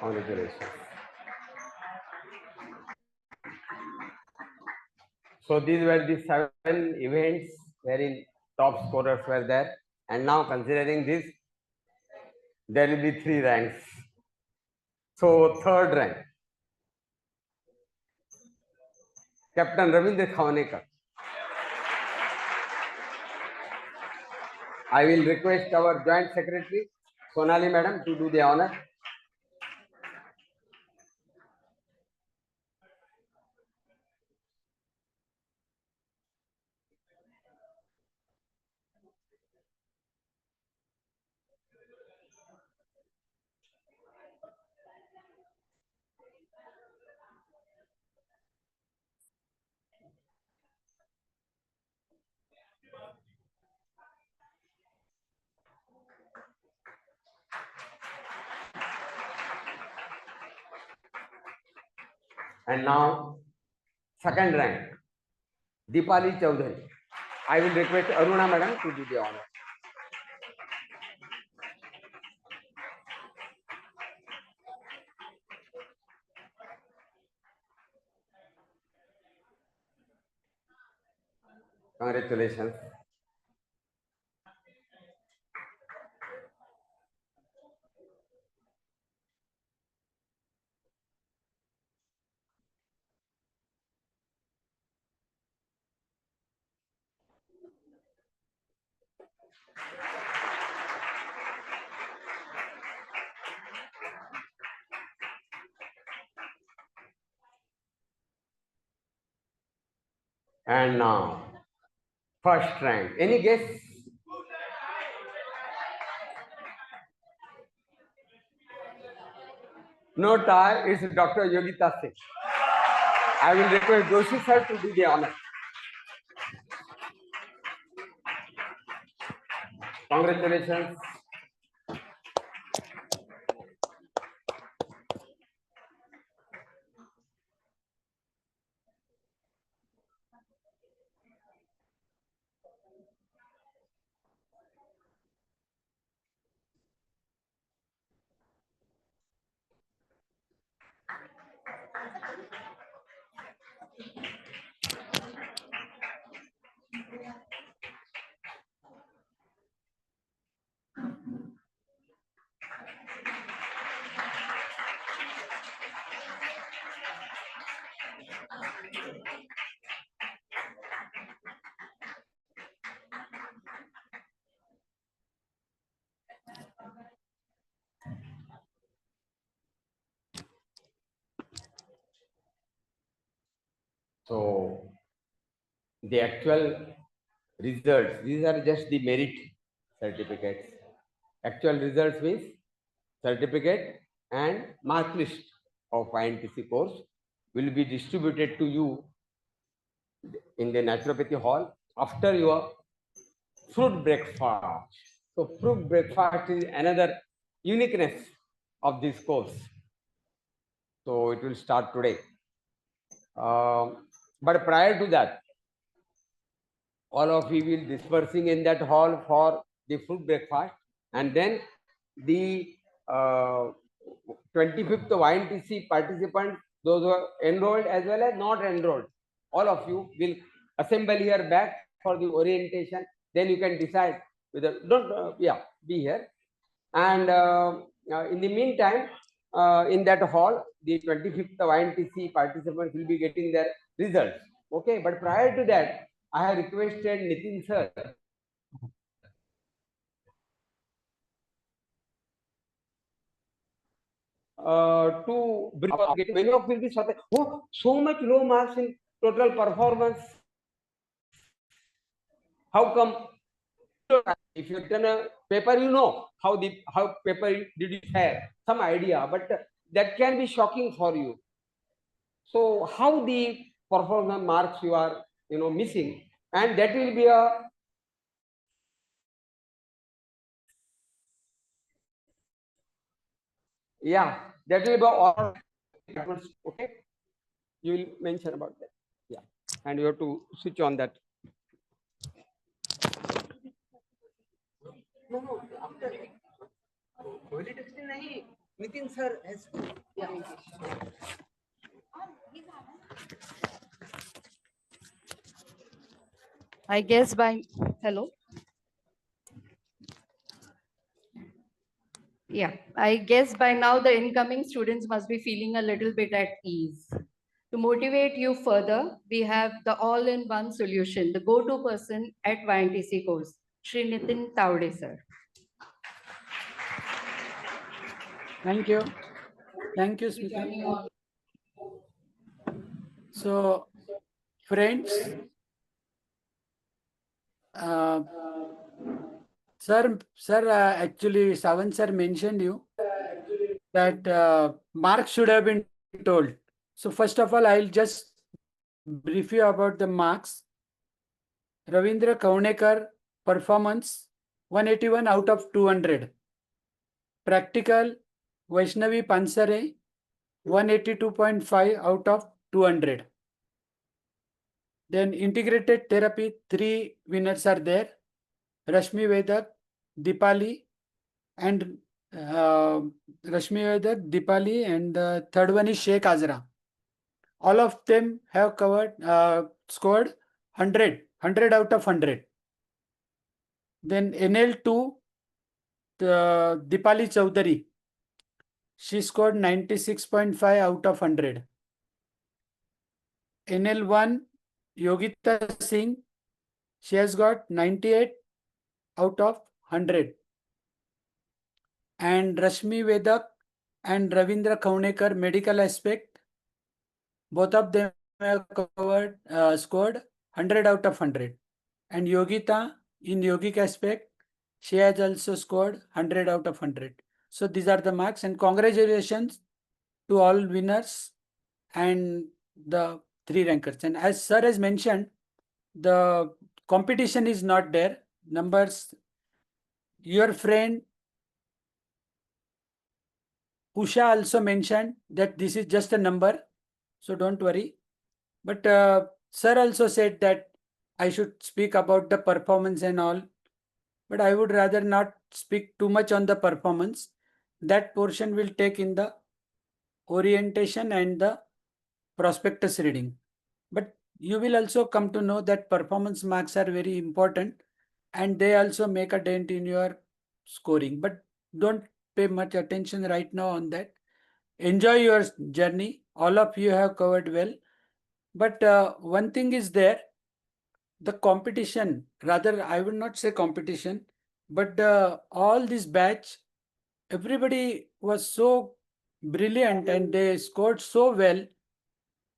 Congratulations. So these were the 7 events wherein top scorers were there. And now considering this, there will be 3 ranks. So third rank, Captain Ravindra Khawanekar. I will request our Joint Secretary, Sonali Madam, to do the honor. And now, second rank, Deepali Chaudhary. I will request Aruna Madam to do the honor. Congratulations. And now, first rank. Any guess? No tie, it's Dr. Yogita Singh. I will request Doshi sir to do the honor. Congratulations. So, the actual results, these are just the merit certificates. Actual results means certificate and mark list of YNTC course will be distributed to you in the naturopathy hall after your fruit breakfast. So fruit breakfast is another uniqueness of this course. So it will start today. But prior to that, all of you will dispersing in that hall for the fruit breakfast, and then the 25th YNTC participants, those who are enrolled as well as not enrolled, all of you will assemble here back for the orientation. Then you can decide whether be here. And in the meantime, in that hall, the 25th YNTC participants will be getting their results. Okay, but prior to that, I have requested Nitin sir to bring many of will be surprised. Oh, so much low marks in total performance. How come? If you done a paper, you know how paper did you have some idea, but that can be shocking for you. So how the performance marks you are missing, and that will be a that will be all. Okay, you will mention about that. Yeah, and you have to switch on that. No, after Nitin sir has. I guess by, hello? Yeah, I guess by now the incoming students must be feeling a little bit at ease. To motivate you further, we have the all-in-one solution, the go-to person at YNTC course, Shri Nitin Taude sir. Thank you. Thank you, Smita. So, friends, actually, Savan sir mentioned you that marks should have been told. So, first of all, I'll just brief you about the marks. Ravindra Kaunekar performance 181 out of 200. Practical Vaishnavi Pansare 182.5 out of 200. Then integrated therapy, 3 winners are there. Rashmi Vedak, Dipali, and Rashmi Vedak, Dipali, and the third one is Sheikh Azra. All of them have scored 100 out of 100. Then NL2, Dipali Chaudhary, she scored 96.5 out of 100. NL1, Yogita Singh, she has got 98 out of 100. And Rashmi Vedak and Ravindra Kaunekar, medical aspect, both of them have scored 100 out of 100. And Yogita, in yogic aspect, she has also scored 100 out of 100. So these are the marks, and congratulations to all winners and the 3 rankers. And as sir has mentioned, the competition is not there. Numbers, your friend Usha also mentioned that this is just a number, so don't worry. But sir also said that I should speak about the performance and all, but I would rather not speak too much on the performance. That portion will take in the orientation and the prospectus reading. But you will also come to know that performance marks are very important and they also make a dent in your scoring. But don't pay much attention right now on that. Enjoy your journey. All of you have covered well. But one thing is there, the competition, rather I would not say competition, but all this batch, everybody was so brilliant and they scored so well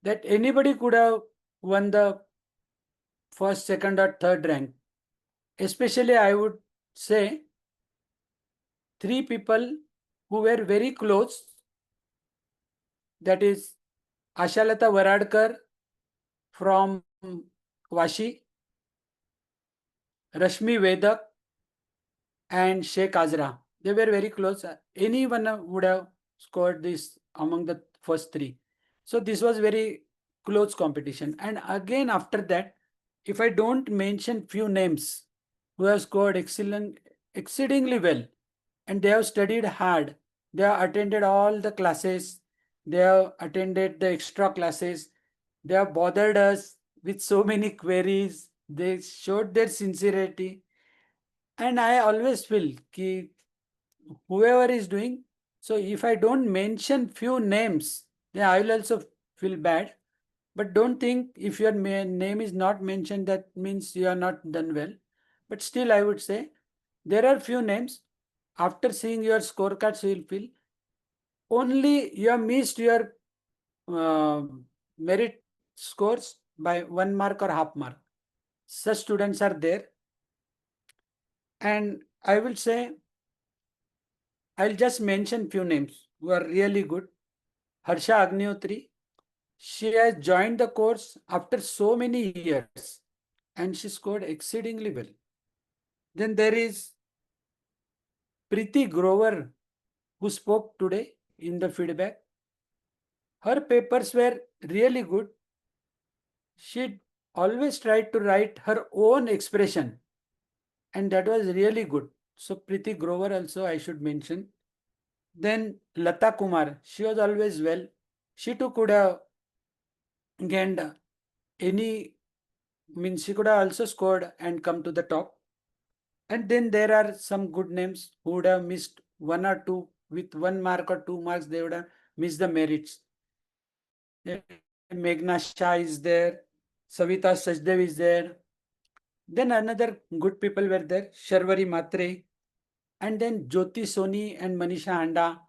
that anybody could have won the first, second or third rank. Especially I would say 3 people who were very close, that is Ashalata Varadkar from Vashi, Rashmi Vedak and Sheikh Azra. They were very close. Anyone would have scored this among the first 3. So this was very close competition. And again after that, if I don't mention few names who have scored exceedingly well, and they have studied hard, they have attended all the classes, they have attended the extra classes, they have bothered us with so many queries, they showed their sincerity. And I always feel ki whoever is doing, so if I don't mention few names, then I will also feel bad. But don't think if your name is not mentioned, that means you are not done well. But still, I would say there are few names. After seeing your scorecards, you will feel only you have missed your uh, merit scores by 1 mark or half mark. Such students are there. And I will say, I'll just mention few names who are really good. Harsha Agnihotri, she has joined the course after so many years and she scored exceedingly well. Then there is Preeti Grover, who spoke today in the feedback. Her papers were really good. She always tried to write her own expression and that was really good. So Preeti Grover also I should mention. Then Lata Kumar, she was always well. She too could have gained any, means she could have also scored and come to the top. And then there are some good names who would have missed one or two, with 1 mark or 2 marks, they would have missed the merits. Meghna Shah is there, Savita Sachdev is there. Then another good people were there, Sharvari Matre, and then Jyoti Soni and Manisha Handa.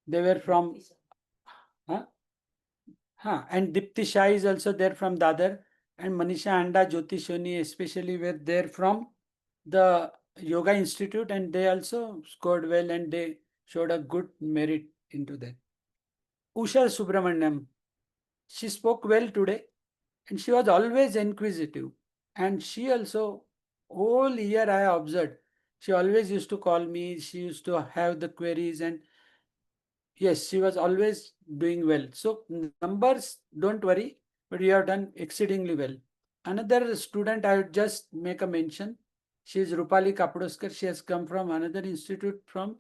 They were from, and Dipti Shah is also there from Dadar, and Manisha Handa, Jyoti Soni especially were there from the Yoga Institute, and they also scored well and they showed a good merit into that. Usha Subramaniam, she spoke well today and she was always inquisitive. And she also, whole year I observed, she always used to call me, she used to have the queries, and yes, she was always doing well. So numbers, don't worry, but you have done exceedingly well. Another student I would just make a mention. She is Rupali Kapodoskar. She has come from another institute from,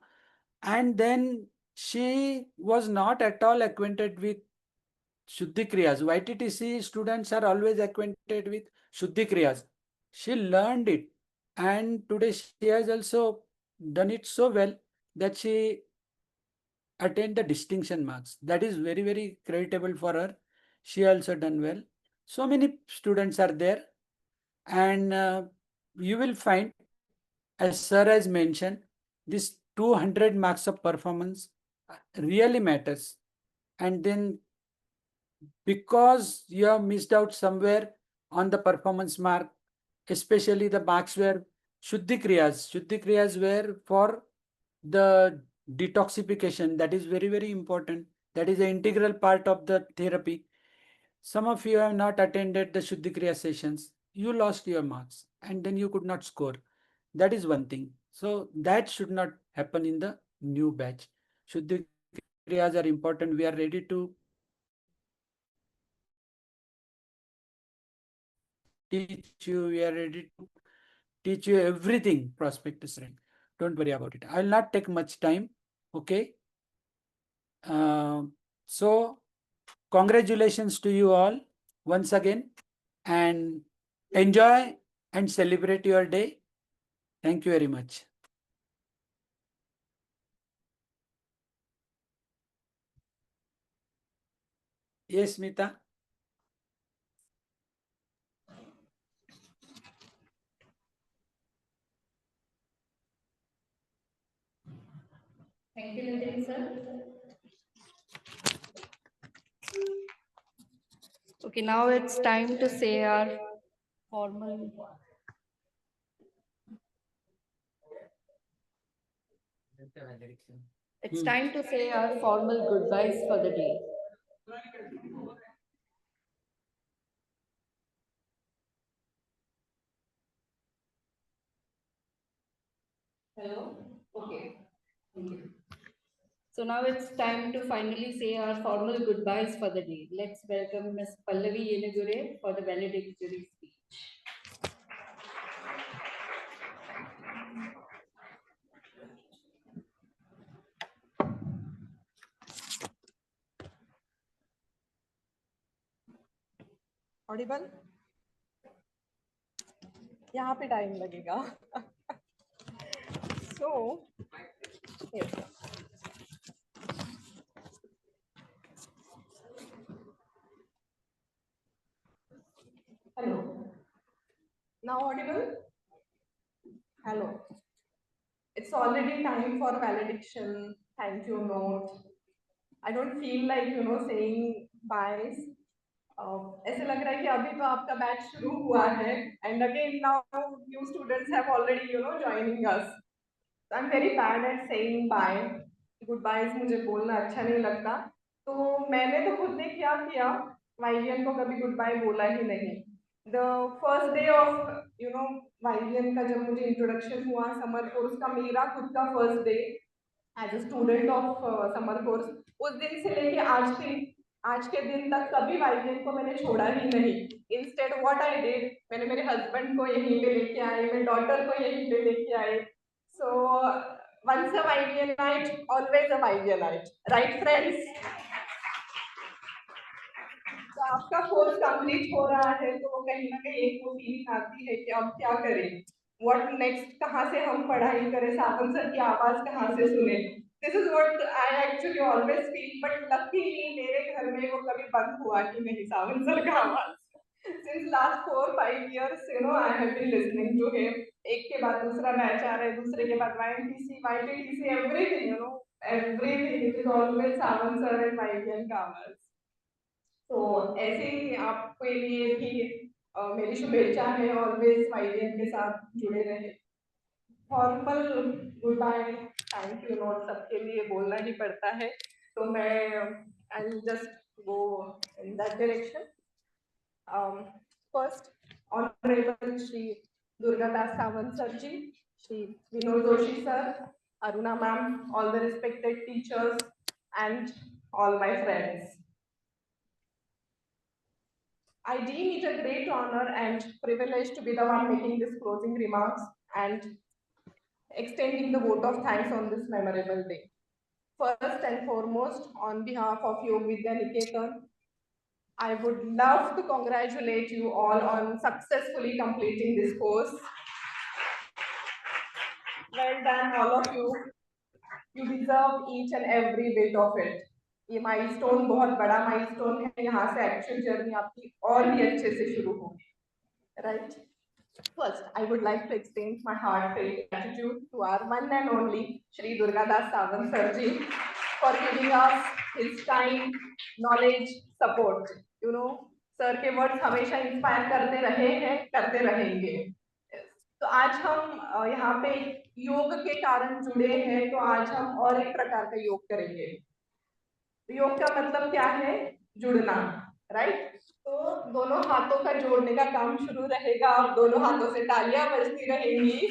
and then she was not at all acquainted with Shuddhi Kriyas. YTTC students are always acquainted with Shuddhi Kriyas. She learned it, and today she has also done it so well that she attained the distinction marks. That is very, very creditable for her. She also done well. So many students are there, and you will find, as sir has mentioned, this 200 marks of performance really matters. And then because you have missed out somewhere on the performance mark, especially the marks were Shuddhi Kriyas were for the detoxification. That is very, very important. That is an integral part of the therapy. Some of you have not attended the Shuddhi Kriya sessions. You lost your marks and then you could not score. That is one thing. So that should not happen in the new batch. Shuddhi Kriyas are important. We are ready to teach you. We are ready to teach you everything prospectus rank. Don't worry about it. I will not take much time. Okay. So congratulations to you all once again, and enjoy and celebrate your day. Thank you very much. Yes, Smita. Thank you, Nitin sir. Okay, now it's time to say our formal. It's time to say our formal goodbyes for the day. Hello? Okay. Thank you. So now it's time to finally say our formal goodbyes for the day. Let's welcome Ms. Pallavi Yenugure for the valedictory speech. Audible यहाँ पे time लगेगा so hello now Audible hello it's already time for valediction, thank you note. I don't feel like saying byes. ऐसे लग रहा है कि अभी तो आपका बैच शुरू हुआ है and again now new students have already joining us. So I'm very bad at saying bye. Goodbyes मुझे बोलना अच्छा नहीं लगता. तो मैंने तो खुद ने क्या किया, YVN को कभी goodbye बोला ही नहीं. The first day of YVN का जब मुझे introduction हुआ summer course का, मेरा खुद का first day as a student of summer course, उस दिन से लेके आज के दिन तक कभी YVN को मैंने छोड़ा ही नहीं. Instead what I did, मैंने मेरे husband को यहीं पे लेके आई, मेरे daughter को यहीं पे लेके आई. So Once a YBNite, always a YBNite. Right, friends? तो आपका कोर्स कंप्लीट हो रहा है तो कहीं ना कहीं एक फीलिंग आती है कि अब क्या करें, व्हाट नेक्स्ट, कहाँ से हम पढ़ाई करें, सावन सर की आवाज कहाँ से सुने. This is what I actually always feel, but luckily मेरे घर में वो कभी बंद हुआ कि नहीं सावन सर का आवाज. Since last 4-5 years, I have been listening to him. एक के बाद दूसरा बैच आ रहा है, दूसरे के बाद YNTC, YNTC, everything, everything. It is always Sawan sir and YBN का आवाज. तो ऐसे ही आपके लिए भी मेरी शुभेच्छा है, ऑलवेज YBN के साथ जुड़े रहे. Formal good bye, thank you note सबके लिए बोलना ही पड़ता है, तो मैं I will just go in that direction. First, Honorable Shri Durgadas Sawant Sir Ji, Shri Vinod Joshi Sir, Aruna Ma'am, all the respected teachers, and all my friends. I deem it a great honor and privilege to be the one making these closing remarks and extending the vote of thanks on this memorable day. First and foremost, on behalf of Yog Vidya Niketan, I would love to congratulate you all on successfully completing this course. Well done, all of you. You deserve each and every bit of it. ये milestone बहुत बड़ा milestone है, यहाँ से actual journey आपकी और भी अच्छे से शुरू होगी, right? First, I would like to extend my heartfelt gratitude to our one and only Shri Durgadas Sawant Sir Ji for giving us his time, knowledge, support. Sir के वर्ड्स हमेशा inspire करते रहे हैं, करते रहेंगे. तो आज हम यहाँ पे योग के कारण जुड़े हैं, तो आज हम और एक प्रकार का योग करेंगे. योग का मतलब क्या है? जुड़ना, राइट? तो दोनों हाथों का जोड़ने का काम शुरू रहेगा. अब दोनों हाथों से तालियां बजती रहेंगी.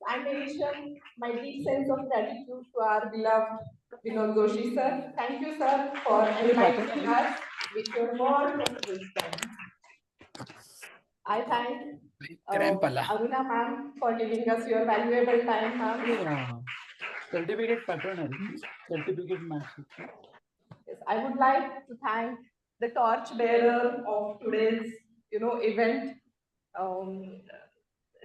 I mention my deep sense of gratitude to our beloved Vinod Joshi sir. Thank you, sir, for enlightening us with your words of wisdom. I thank Aruna ma'am for giving us your valuable time, ma'am. Certificate patronage, certificate master. Yes, I would like to thank the torch bearer of today's, event,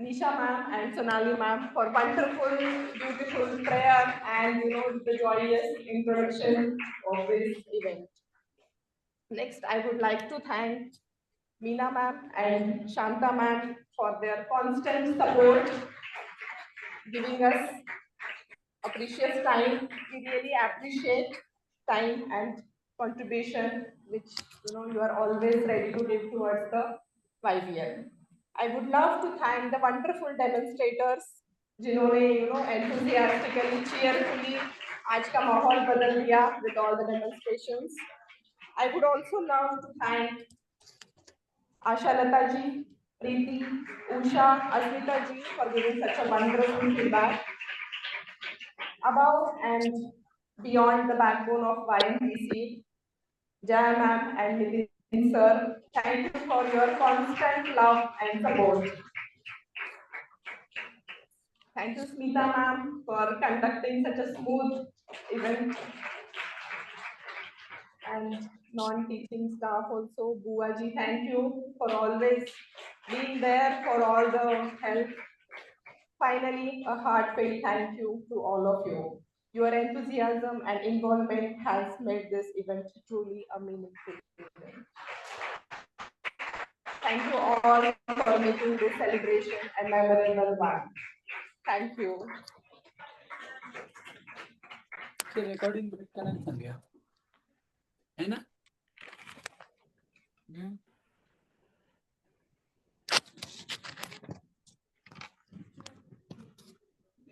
Nisha ma'am and Sonali ma'am, for wonderful, beautiful prayer and the joyous introduction of this event. Next, I would like to thank Meena ma'am and Shanta ma'am for their constant support, giving us a precious time. We really appreciate time and contribution which you are always ready to give towards the YBN. I would love to thank the wonderful demonstrators जिन्होंने enthusiastically, cheerfully आज का माहौल बदल दिया with all the demonstrations. I would also love to thank Asha Lata ji, Preeti, Usha, Asmita ji for giving such a wonderful feedback. Above and beyond the backbone of YNTC, Jaya ma'am and Nitin sir, thank you for your constant love and support. Thank you, Smita ma'am, for conducting such a smooth event. And non-teaching staff also, Bua ji, thank you for always being there for all the help. Finally, a heartfelt thank you to all of you. Your enthusiasm and involvement has made this event truly a meaningful event. Thank you all for making this celebration a memorable one. Thank you. recording break करना समझा, है ना?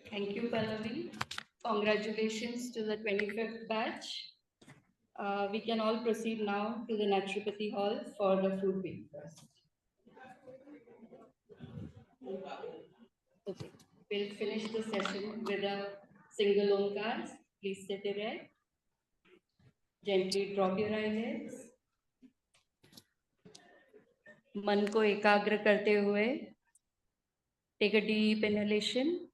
Thank you, Pallavi. Congratulations to the 25th batch. We can all proceed now to the Naturopathy Hall for the fruit breakfast. Okay, we'll finish the session with a single omkar. Please sit erect. Gently drop your eyelids. मन को एकाग्र करते हुए Take a deep inhalation.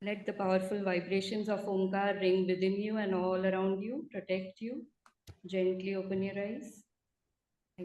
Let the powerful vibrations of Omkar ring within you and all around you, protect you. Gently open your eyes.